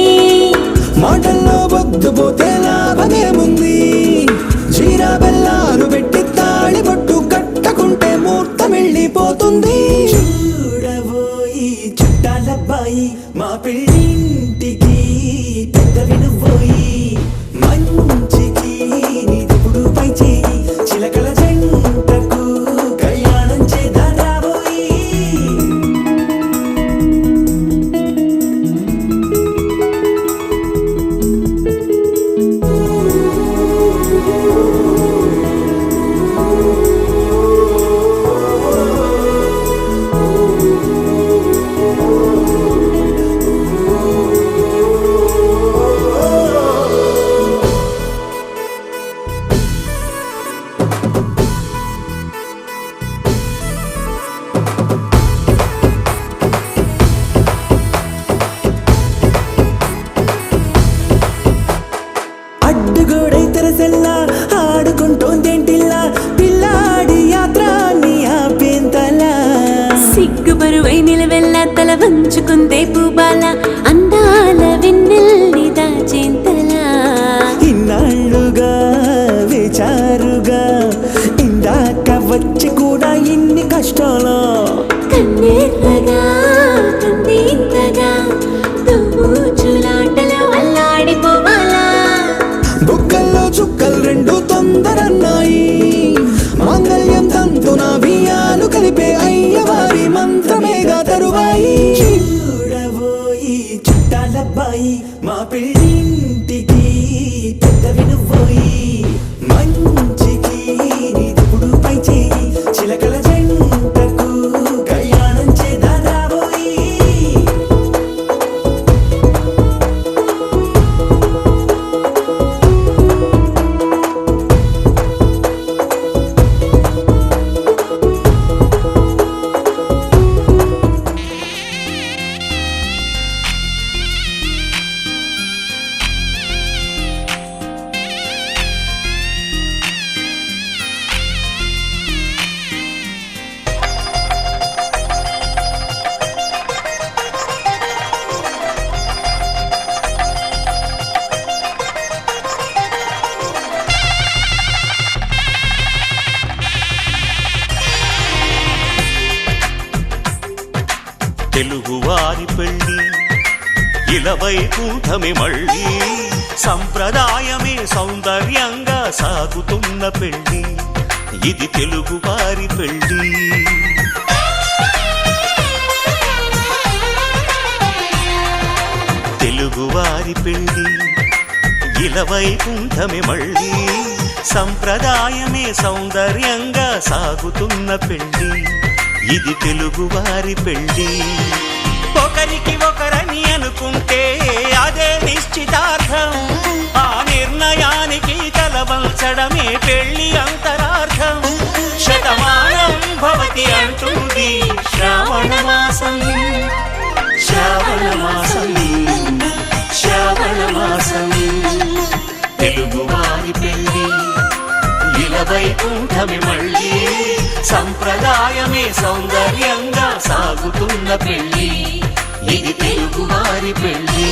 తెలుగువారి పెళ్ళి ఇలవైకుంఠమే మళ్ళీ సంప్రదాయమే సౌందర్యంగా సాగుతున్న పెళ్ళి ఇది తెలుగువారి పెళ్ళి తెలుగువారి పెళ్ళి ఇలవైకుంఠమే మళ్ళీ సంప్రదాయమే సౌందర్యంగా సాగుతున్న పెళ్ళి ఇది తెలుగువారి పెళ్ళి ఒకరికి ఒకరని అనుకుంటే అదే నిశ్చితార్థం ఆ నిర్ణయానికి తలవంచడమే పెళ్ళి అంతరార్థం శతమానం భవతి అంటుంది శ్రావణ మాసం శ్రావణ మాసం శ్రావణ మాసం తెలుగువారి పెళ్ళి ఇలవైకుంఠమే మళ్ళీ సంప్రదాయమే సౌందర్యంగా సాగుతున్న పెళ్ళి ఇది తెలుగువారి పెళ్ళి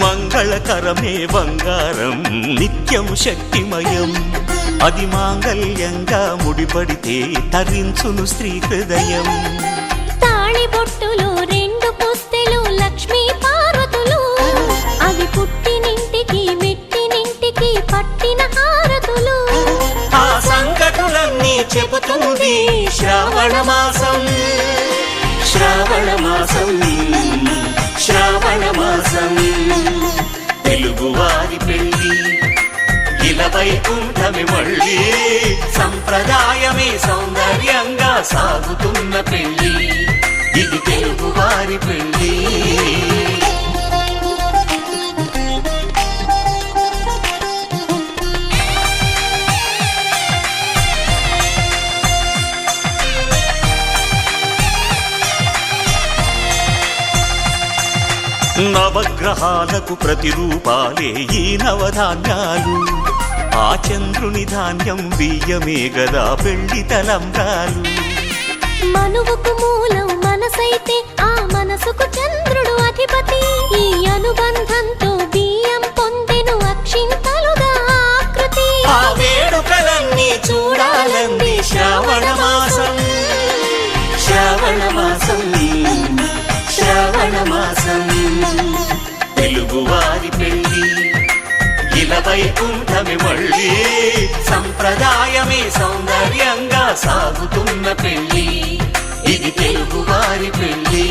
మంగళకరమే బంగారం నిత్యం శక్తిమయం అది మాంగళ్యంగా ముడిపడితే తరించును స్త్రీ హృదయం తాళి బొట్టులు రెండు పుస్తెలు లక్ష్మీ పార్వతులు అవి పుట్టినింటికి మెట్టినింటికి పట్టిన హారతులు ఆ సంకటులన్నీ చెబుతుంది శ్రావణ మాసం శ్రావణ మాసం శ్రావణ మాసం తెలుగువారి పెళ్ళి ఇలవైకుంఠమే మళ్ళీ సంప్రదాయమే సౌందర్యంగా సాగుతున్న పెళ్ళి ఇది తెలుగువారి పెళ్ళి నవగ్రహాలకు ప్రతిరూపాలే ఈ నవధాన్యాలు ఆ చంద్రుని ధాన్యం బియ్యమే గదా పెళ్లి తలంబ్రాలు మనువుకు మూలం మనసైతే ఆ మనసుకు చంద్రుడు అధిపతి ఈ అనుబంధంతో బియ్యం పొందెను అక్షింతలుగా ఆకృతి ఆ వేడుకలన్నీ చూడాలంది శ్రావణ మాసం శ్రావణ మాసం శ్రావణ మాసం తెలుగువారి పెళ్ళి ఇలవైకుంఠమే మళ్ళీ సంప్రదాయమే సౌందర్యంగా సాగుతున్న పెళ్ళి ఇది తెలుగువారి పెళ్ళి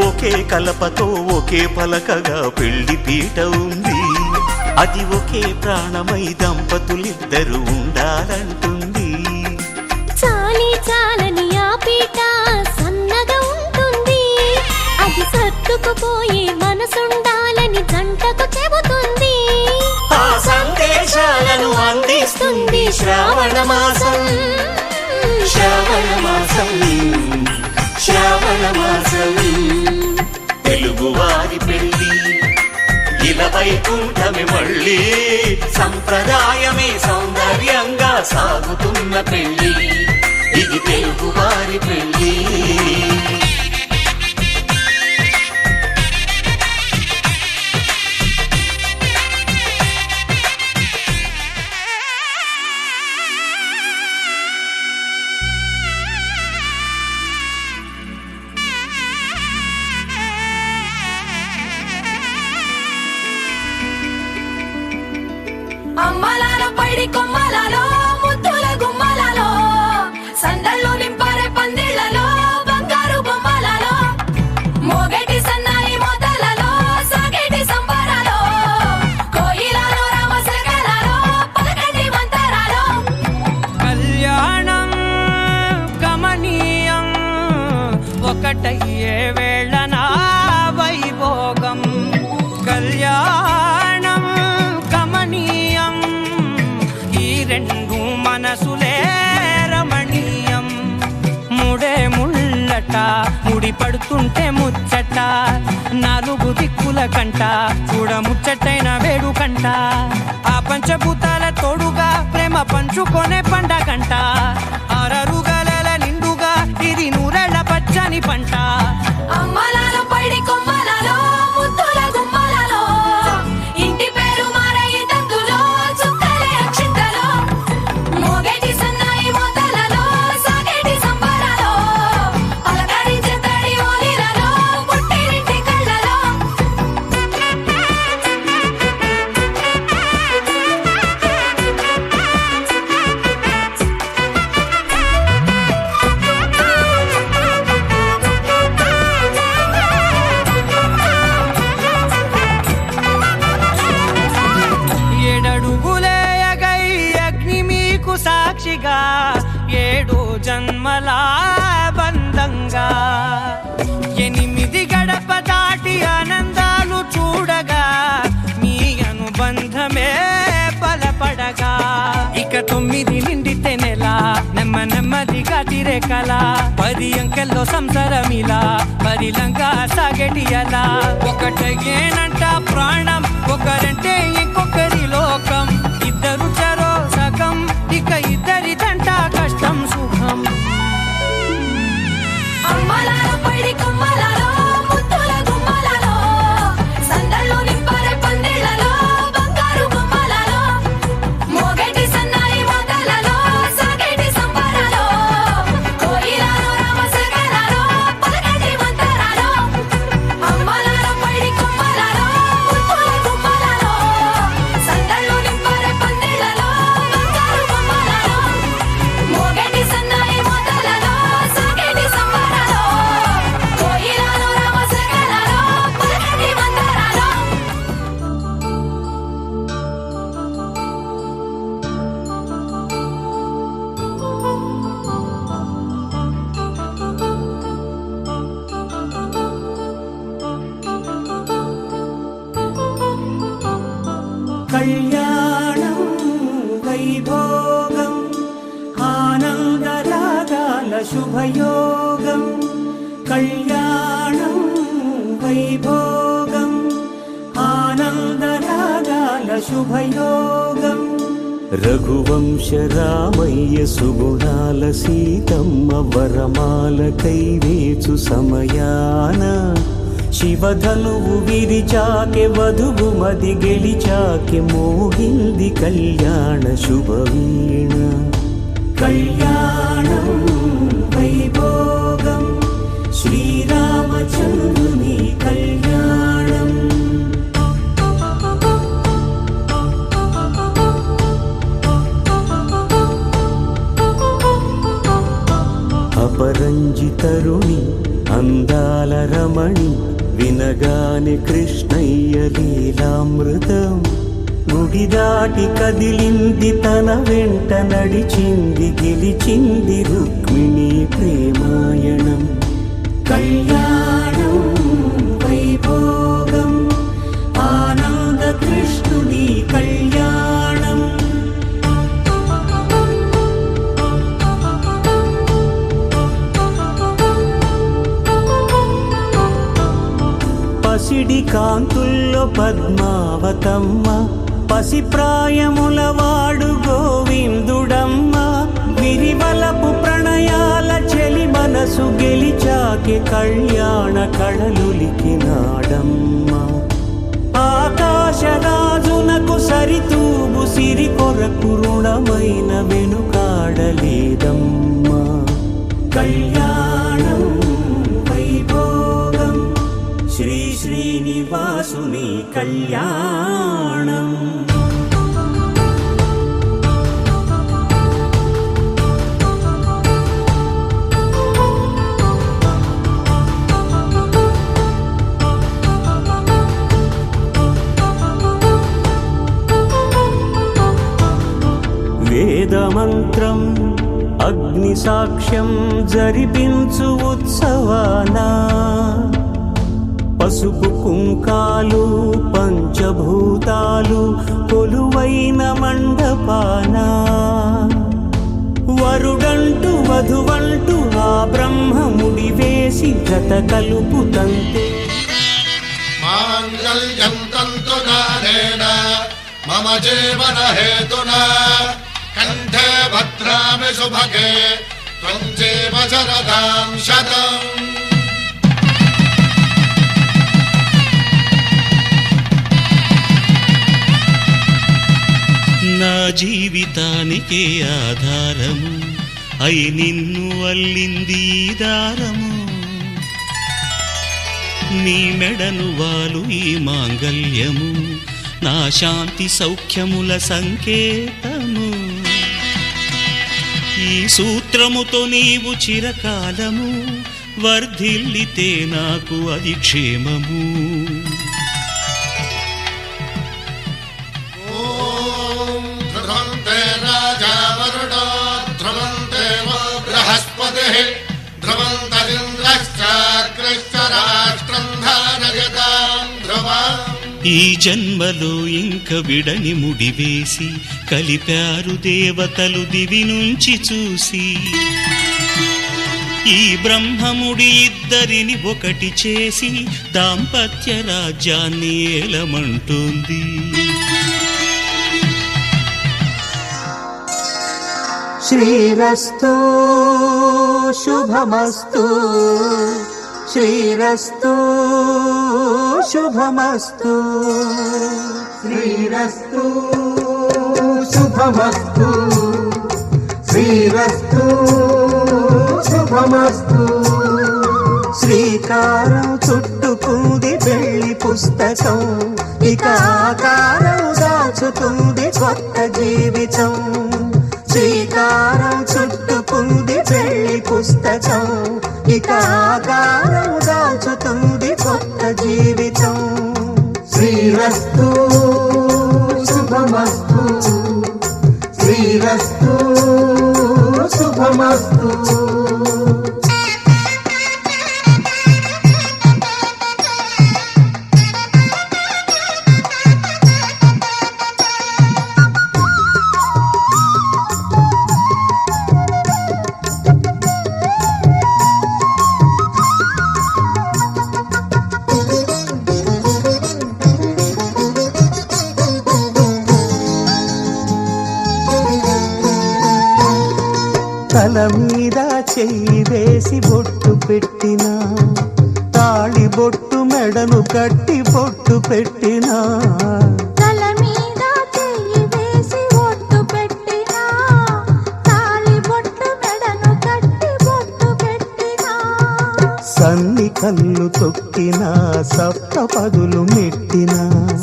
ఒకే కలపతో ఒకే పలకగా పెళ్లి పీట ఉంది అది ఒకే ప్రాణమై దంపతులిద్దరు ఉండాలంటుంది చాలి చాలని ఆ పీట సన్నగా ఉంటుంది అది సర్దుకుపోయే మనసుండాలని జంటకు చెబుతుంది ఆ సందేశాలను అందిస్తుంది శ్రావణ మాసం శ్రావణ మాసం శ్రావణ మాసం తెలుగువారి పెళ్ళి ఇలవైకుంఠమే మళ్ళీ సంప్రదాయమే సౌందర్యంగా సాగుతున్న పెళ్ళి ఇది తెలుగువారి పెళ్ళి అమ్మలాల పైడి కొమ్మలలో ముద్దుల గుమ్మలలో సందళ్ళు నింపరే పందిళ్లలో బంగారు బొమ్మలలో మోగటి సన్నాయి మొదలలో సాగేటి సంబ ఒకటయ్యే వేళ నా వైభోగం కళ్యాణం కమనీయం ఈ రెండు మనసులే రమణీయం ముడే ముళ్ళట ముడి పడుతుంటే ముచ్చట నాలుగు దిక్కుల కంట చూడ ముచ్చటైన వేడుకంట ఆ పంచభూతాల తోడుగా ప్రేమ పంచుకొనే పండగంట ఆరరుగల నిండుగా ఇది నూరెళ్ళ పచ్చని పంట అమ్మలాలో పడి కొమ్మలలో ముద్దుల గుమ్మలలో ఇంటి పేరు మారయి తందులో చుక్కలే అక్షింతలో మోగేటి సన్నాయి మోతలలో సాగేటి సంబరాలో పలకరించే తడి ఓలిలలో పుట్టినింటి కళ్ళలో ఏడడుగులే ఎగై అగ్ని మీకు సాక్షిగా ఏడు జన్మల బంధంగా ఎనిమిది గడప దాటి ఆనందాలు చూడగా మీ అనుబంధమే బలపడగా ఇక 9 నిండితే నెల నెమ్మదిగా తిరే కల 10 అంకెల్లో సంసారమిలా పరిలంగా సాగటి అలా ఒకటేనంట ప్రాణం ఒకరంటే ఇంకొకరి లోకం ఇద్దరు చరో సగం ఇక ఇద్దరిదంట కష్టం సుఖం అమ్మలాలో పడి కొమ్మలలో ముద్దుల గుమ్మలలో సందళ్ళు నింపరే పందిళ్ళలో బంగారు గుమ్మలలో మోగేటి సన్నాయి మోతలలో సాగేటి సంబరాలో కోయిలలో రామసగలలో పలకటి మంతరాలో అమ్మలాలో పడి కొమ్మలలో ముద్దుల గుమ్మలలో సందళ్ళు నింపరే పందిళ్ళలో బంగారు గుమ్మలలో మోగేటి సన్నాయి మోతలలో సాగేటి సంబరాలో కోయిలలో రామసగలలో పలకటి మంతరాలో కళ్యాణం వైభోగం ఆనందరాగాల శుభయోగం కళ్యాణం వైభోగం ఆనందరాగాల శుభయోగం రఘువంశ రామయ్య సుగుణాల సీతమ్మ వరమాల కైవేచు సమయాన శివధనువు విరిచాకె వధువుమది గెలిచాకె మోగింది కళ్యాణ శుభవీణ కళ్యాణం వైభోగం శ్రీరామచంద్రుని కళ్యాణం అపరంజి తరుణి అందాల రమణి వినగానే కృష్ణయ్య లీలామృతం గుడి దాటి కదిలింది తన వెంట నడిచింది గెలిచింది రుక్మిణి ప్రేమాయణం కళ్యాణం వైభోగం ఆనంద కృష్ణుని కళ్యాణం పసిడి కాంతుల్లో పద్మావతమ్మ పసిప్రాయముల వాడు గోవిందుడమ్మ విరివలపు ప్రణయాల చెలి మనసు గెలిచాకి కళ్యాణ కళలులికినాడమ్మ ఆకాశరాజునకు సరితూగు సిరి కొరకు రుణమైన వెనుకాడలేదమ్మా కళ్యాణం వైభోగం శ్రీ శ్రీనివాసుని కళ్యాణం వేదమంత్రం అగ్ని సాక్ష్యం జరిపించు ఉత్సవాన పసుపు కుంకాలు పంచభూతాలు కొలువైన మండపాన వరుడంటూ వధువంటూ ఆ బ్రహ్మముడి వేసి జత కలుపుతంతే మాంగళ్యం తంతునానేన మమ జీవన హేతునా కంఠే భద్రామి శుభగే త్వం జీవ శరదాం శతం. నా జీవితానికే ఆధారము అయి నిన్ను అల్లింది ఈ దారము నీ మెడను వాలు ఈ మాంగళ్యము నా శాంతి సౌఖ్యముల సంకేతము ఈ సూత్రముతో నీవు చిరకాలము వర్ధిల్లితే నాకు అది క్షేమము. ఓం ధ్రువంతే రాజా వరుడో ధ్రువంతే వో బృహస్పతిః ధ్రువంతరింద్రశ్చాగ్రశ్చ రాష్ట్రం ధారయతాం ధ్రువం. ఈ జన్మలో ఇంక విడని ముడివేసి కలిపారు దేవతలు దివి నుంచి చూసి ఈ బ్రహ్మముడి ఇద్దరిని ఒకటి చేసి దాంపత్య రాజ్యాన్ని ఏలమంటుంది. శ్రీరస్తు శుభమస్తు శ్రీరస్తు శుభమస్తు శ్రీరస్తు శుభమస్తు శ్రీరస్తు శుభమస్తు. శ్రీకారం చుట్టుకుంది పెళ్లి పుస్తకం ఇక ఆకారం దాచుతుంది కొత్త జీవితం. శ్రీకారం చుట్టుకుంది పెళ్లి పుస్తకం ఇక ఆకారం దాచుతుంది కొత్త జీవితం. శ్రీరస్తు శుభమస్తు శ్రీరస్తు శుభమస్తు. తల మీద చెయ్యి వేసి బొట్టు పెట్టినా తాళి బొట్టు మెడను కట్టి బొట్టు పెట్టినా తల మీద చెయ్యి వేసి బొట్టు పెట్టినా తాళి బొట్టు మెడను కట్టి బొట్టు పెట్టినా సన్ని కళ్ళు తొక్కినా సప్త పదులు మెట్టినా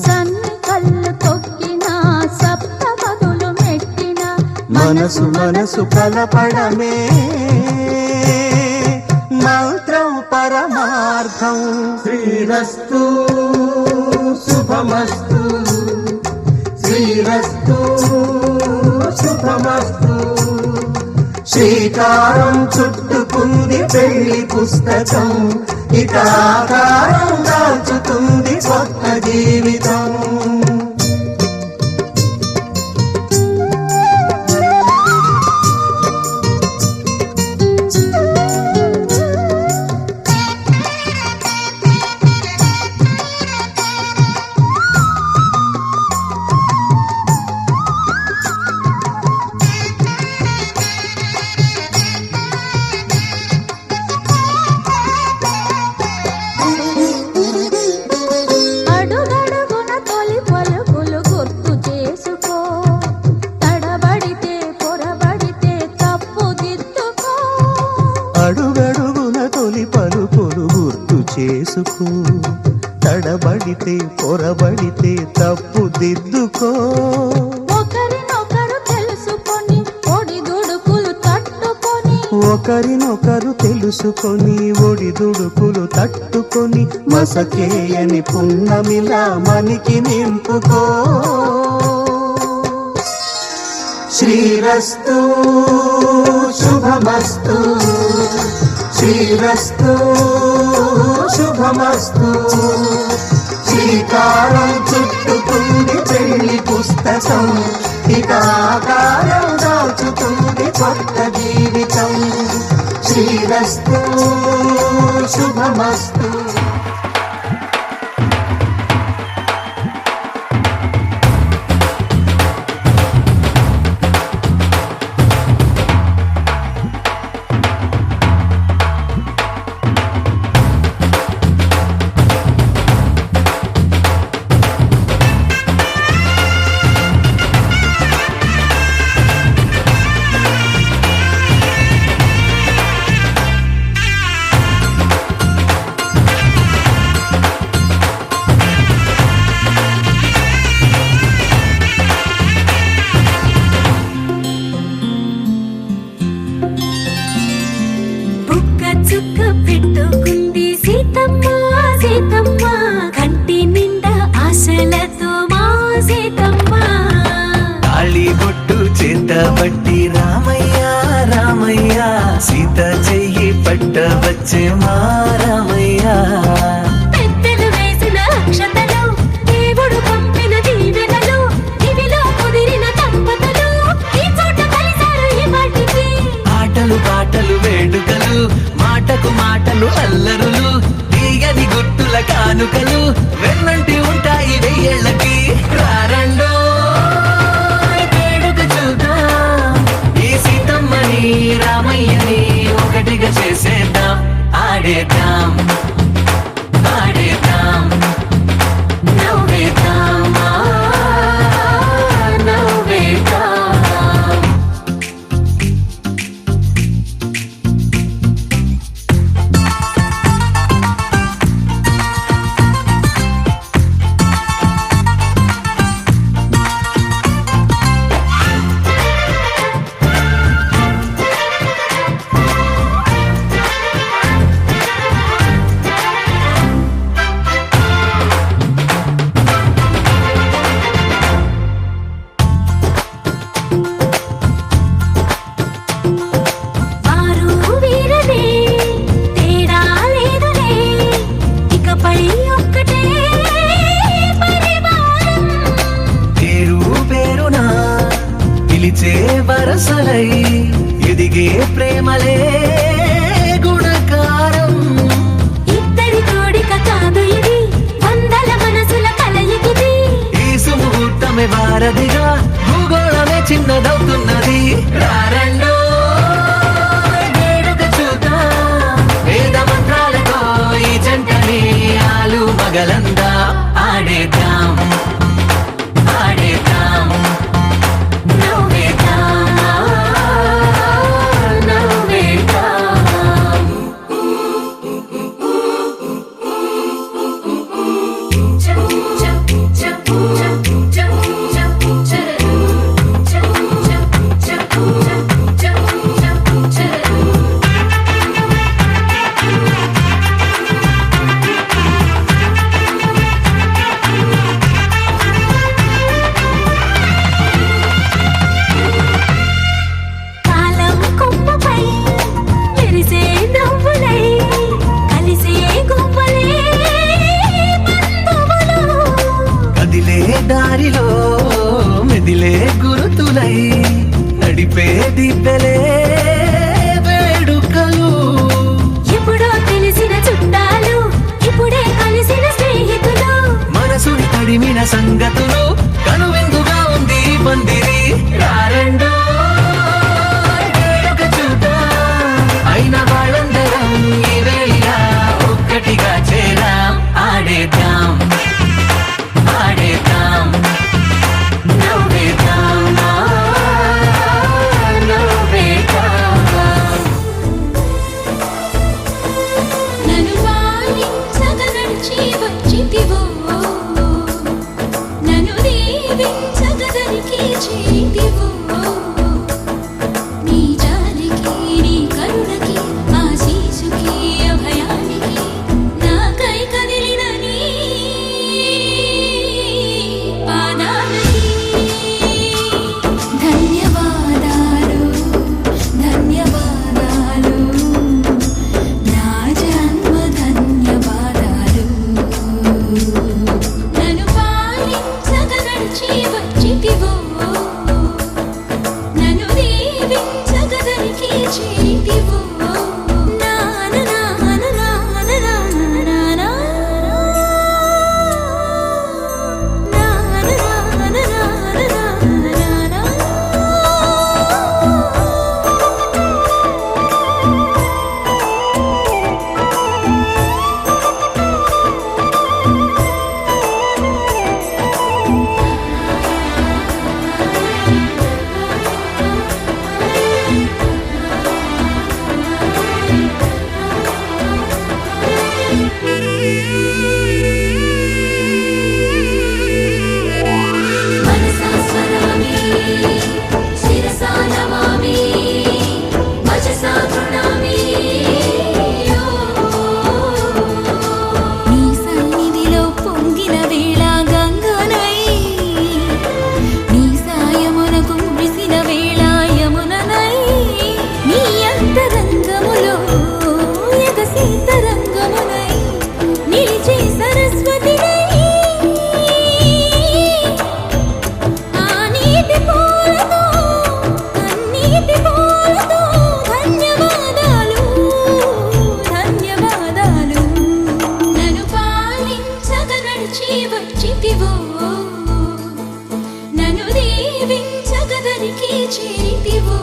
సన్ని కళ్ళు తొక్కినా సప్త పదులు మెట్టినా మనసు మనసు కలపడమే మంత్రం పరమార్థం. శ్రీరస్తు శుభమస్తు శ్రీరస్తు శుభమస్తు. శ్రీకారం చుట్టుకుంది పెళ్లి పుస్తకం ఇక ఆకారం దాచుతుంది కొత్త జీవితం. అడుగడుగున తొలి పలుకులు గుర్తు చేసుకో తడబడితే పొరబడితే తప్పు దిద్దుకో. అడుగడుగున తొలి పలుకులు గుర్తు చేసుకో తడబడితే పొరబడితే తప్పు దిద్దుకో. ఒకరినొకరు తెలుసుకొని ఒడిదుడుకులు తట్టుకొని ఒకరినొకరు తెలుసుకొని ఒడిదుడుకులు తట్టుకొని మసకేయని పున్నమిలా మనికి నింపుకో. శ్రీరస్తు శుభమస్తు శ్రీరస్తు శుభమస్తు శ్రీకారం చుట్టుకుంది పెళ్లి పుస్తకం ఇక ఆకారం దాచుతుంది కొత్త జీవితం శ్రీరస్తు శుభమస్తు బుక్క చుక్క పెట్టుకుంది సీతమ్మ సీతమ్మ కంటి నిండా ఆశలతో మా సీతమ్మ తాళి బొట్టు చేత బట్టి రామయ్య రామయ్య సీత చెయ్యి పట్ట వచ్చే మా రామయ్య పెద్దలు వేసిన అక్షతలు దేవుడు పంపిన దీవెనలు ఇవిలో కుదిరిన దంపతులు ఈ చోట కలిసారు ఈ వాటికి ఆటలు పాటలు వేడుకలు మాటకు మాటలు అల్లరులు తీయని గుట్టుల కానుకలు వెన్నంటి ఉంటాయి వెయ్యేళ్ళకి రారండో వేడుక చూద్దాం ఈ సీతమ్మని రామయ్యని ఒకటిగా చేసేద్దాం ఆడేద్దాం ఆడేద్దాం నవ్వేద్దాం నవ్వేద్దాం వారు వీరనే తేడా లేదులే ఇకపై ఒక్కటే పరివారం పేరు పేరునా పిలిచే వరసలై ఎదిగే ప్రేమలే గుణకారం ఇద్దరి కోడిక కాదు ఇది వందల మనసుల కలయికిది ఈ సుముహూర్తమే వారధిగా భూగోళమే చిన్నదవుతున్నది రారండో వేడుక చూద్దాం వేద మంత్రాలతో ఈ జంటని ఆలు మగలందా ఆడేద్దాం ఆడేద్దాం నవ్వేద్దాం నవ్వేద్దాం కాలం కొమ్మపై మెరిసే నవ్వులై కలిసే గువ్వలే బంధువులు కదిలే దారిలో మెదిలే గురుతులై నడిపే దిబ్బెలే వేడుకలు ఎప్పుడో తెలిసిన చుట్టాలు ఇప్పుడే కలిసిన స్నేహితులు మనసుని తడిమిన సంగతులు కనువిందుగా ఉంది ఈ పందిరి రారండో వేడుక చూద్దాం అయిన వాళ్ళందరం ఈ వేళ ఒక్కటిగా చేరాం ఆడేద్దాం ఆడేద్దాం నవ్వేద్దాం నవ్వేద్దాం నన్ను పాలించగ నడిచి వచ్చితివో నన్ను తరంగమునై నిలిచే సరస్వతినై ఆ నీటి పూలతో కన్నీటి పూలతో ధన్యవాదాలు ధన్యవాదాలు నన్ను పాలించగ నడిచి వచ్చితివో నన్ను దీవించగదరికి చేరితివో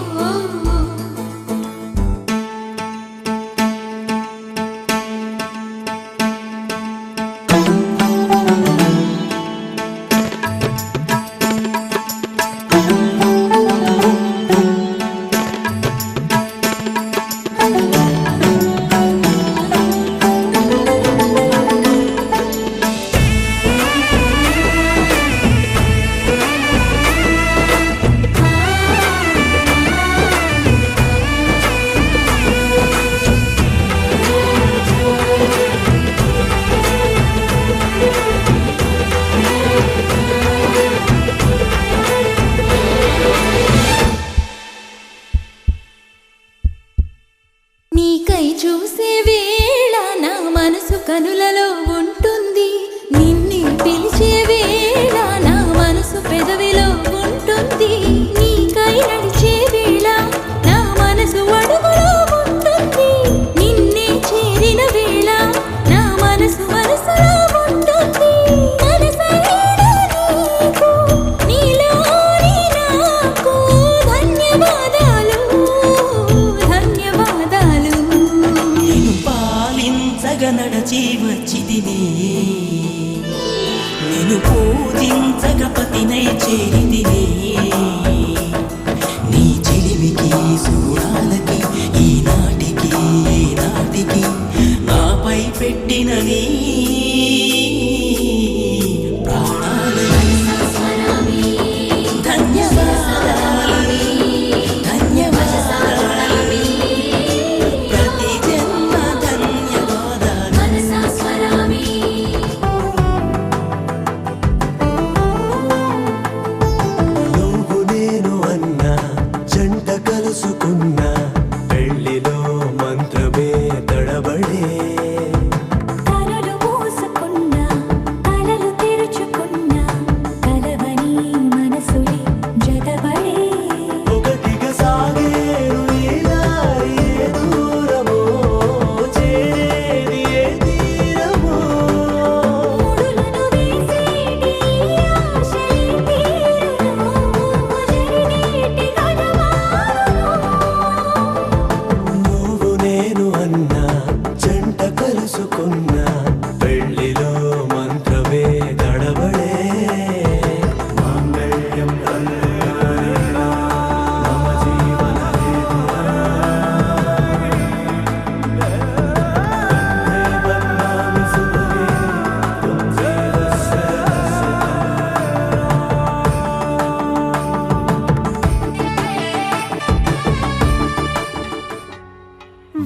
నీకై చూసే వేళ నా మనసు కనులలో ఉంటుంది నిన్ను పిలిచే వేళ నా మనసు పెదవిలో ఉంటుంది నీకై నడిచే వేళ నా మనసు అడుగులో ఉంటుంది నిన్నే చేరిన వేళ నా మనసు మనసులో ఉంటుంది మనసైన నీకు నీలోని నాకు ధన్యవాదాలు ధన్యవాదాలు నేను పాలించగ నడచి వచ్చితినే నేను పూజించగ పతినై చేరితినే నీ చెలివికి సుగుణాలకి ఈనాటికి నాటికి నాపై పెట్టిన నీ ప్రాణాలకి ధన్యవాదాలు ధన్యవాదాలు ప్రతి జన్మ ధన్యవాదాలు నువ్వు నేను అన్నా జంట కలుసుకున్నా పెళ్లిలో మంత్రమే తడబడే కలలు మూసుకున్నా కలలు తెరుచుకున్నా కలవని మనసులే జతబడే ఒకటిగా సాగేరు ఈ దారి ఏ దూరమో చేరేది ఏ తీరమో ముడులను వేసేటి ఆశలే తీరును జరిగేటి గడవారును నువ్వు నేను అన్నా జంట కలుసుకున్నా పెళ్లిలో మంత్రమే తడబడే మాంగళ్యం కళ్యాణేన మమ జీవన బంధామి సుభగే తుమ్ జీవస్య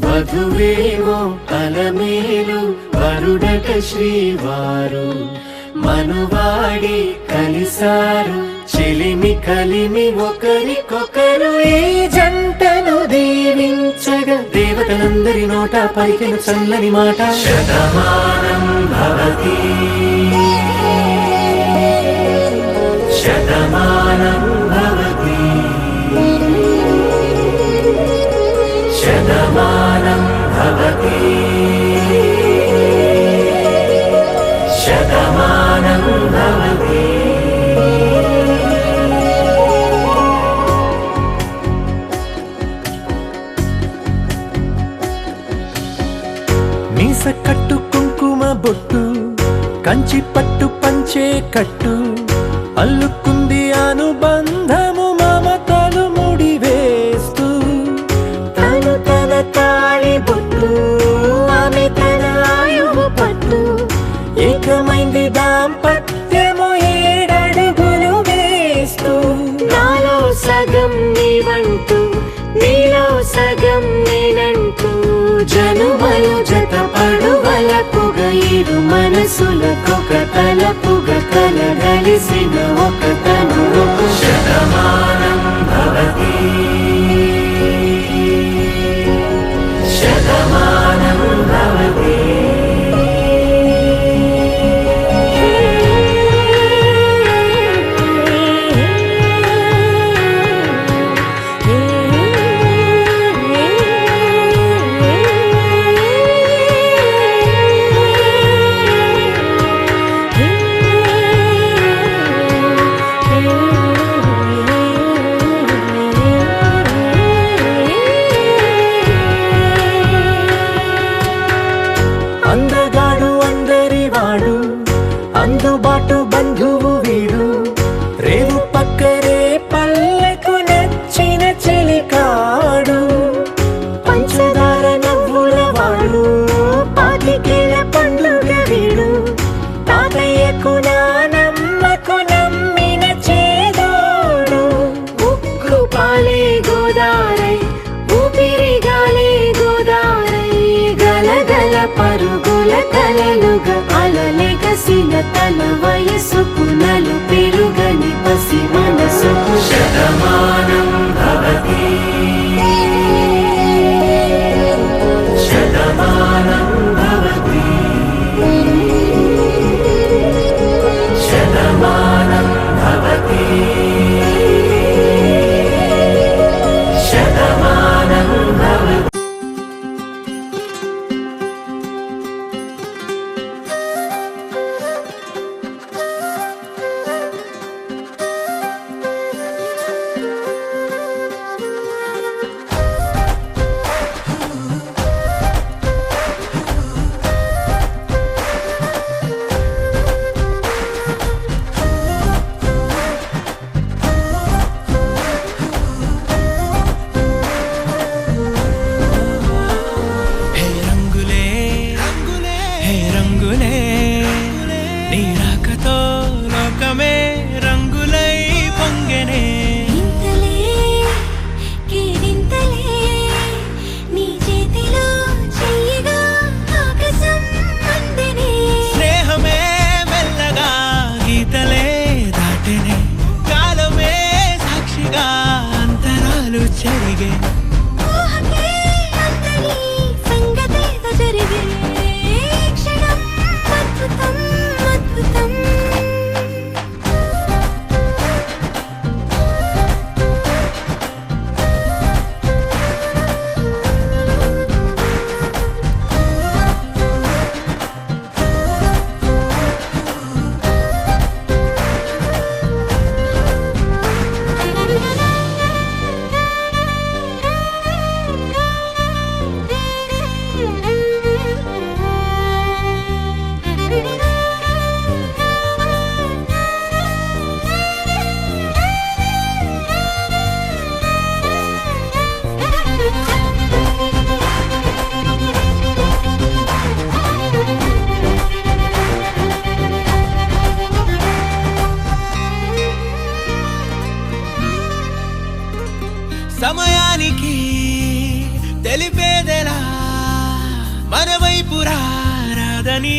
వధువేవో అలమేలు వరుడట శ్రీవారు మనువాడి కలిసారు చెలిమి కలిమి ఒకరికొకరు ఈ జంటను దీవించగా దేవతలందరి నోట పలికిన చల్లని మాట శతమానం భవతి శతమానం భవతి శతమానం భవతి శతమానం భవతి మీస కట్టు కుంకుమ బొట్టు కంచి పట్టు పంచే కట్టు అల్లుకుంది అనుబంధము మమతలు ముడివేస్తూ తను తన తాళి బొట్టు ఆమె తన ఆయువు పట్టు ఏకమైంది దాంపత్యము ఏడడుగులు వేస్తూ నాలో సగం నీవంటూ నీలో సగం నేనంటూ జనుమలు జతపడువలపుగా ఇరు మనసులకొక తలపుగా కలగలిసిన ఒక తను శతమానం భవతి శతమానం భవతి పరుగుల కలలుగా అలలెగసిన తన వయసుకు నలు పెరుగని పసి మనసుకు శతమానం భవతి శతమానం భవతి శతమానం భవతి శతమానం భవతి హే రంగులే రంగులే హే రంగులే నీ రాకతో లోకమే రంగులై పొంగెనే ఇంతలే కేరింతలే నీ చేతిలో చెయ్యగా ఆకాశం అందెనే స్నేహమే మెల్లగా గీతలే దాటెనే కాలమే సాక్షిగా అంతరాలు చెరిగే ఊహకే అందని సంగతేదో జరిగే క్షణం అద్భుతం అద్భుతం సమయానికి తెలిపేదెలా మన వైపు రాదని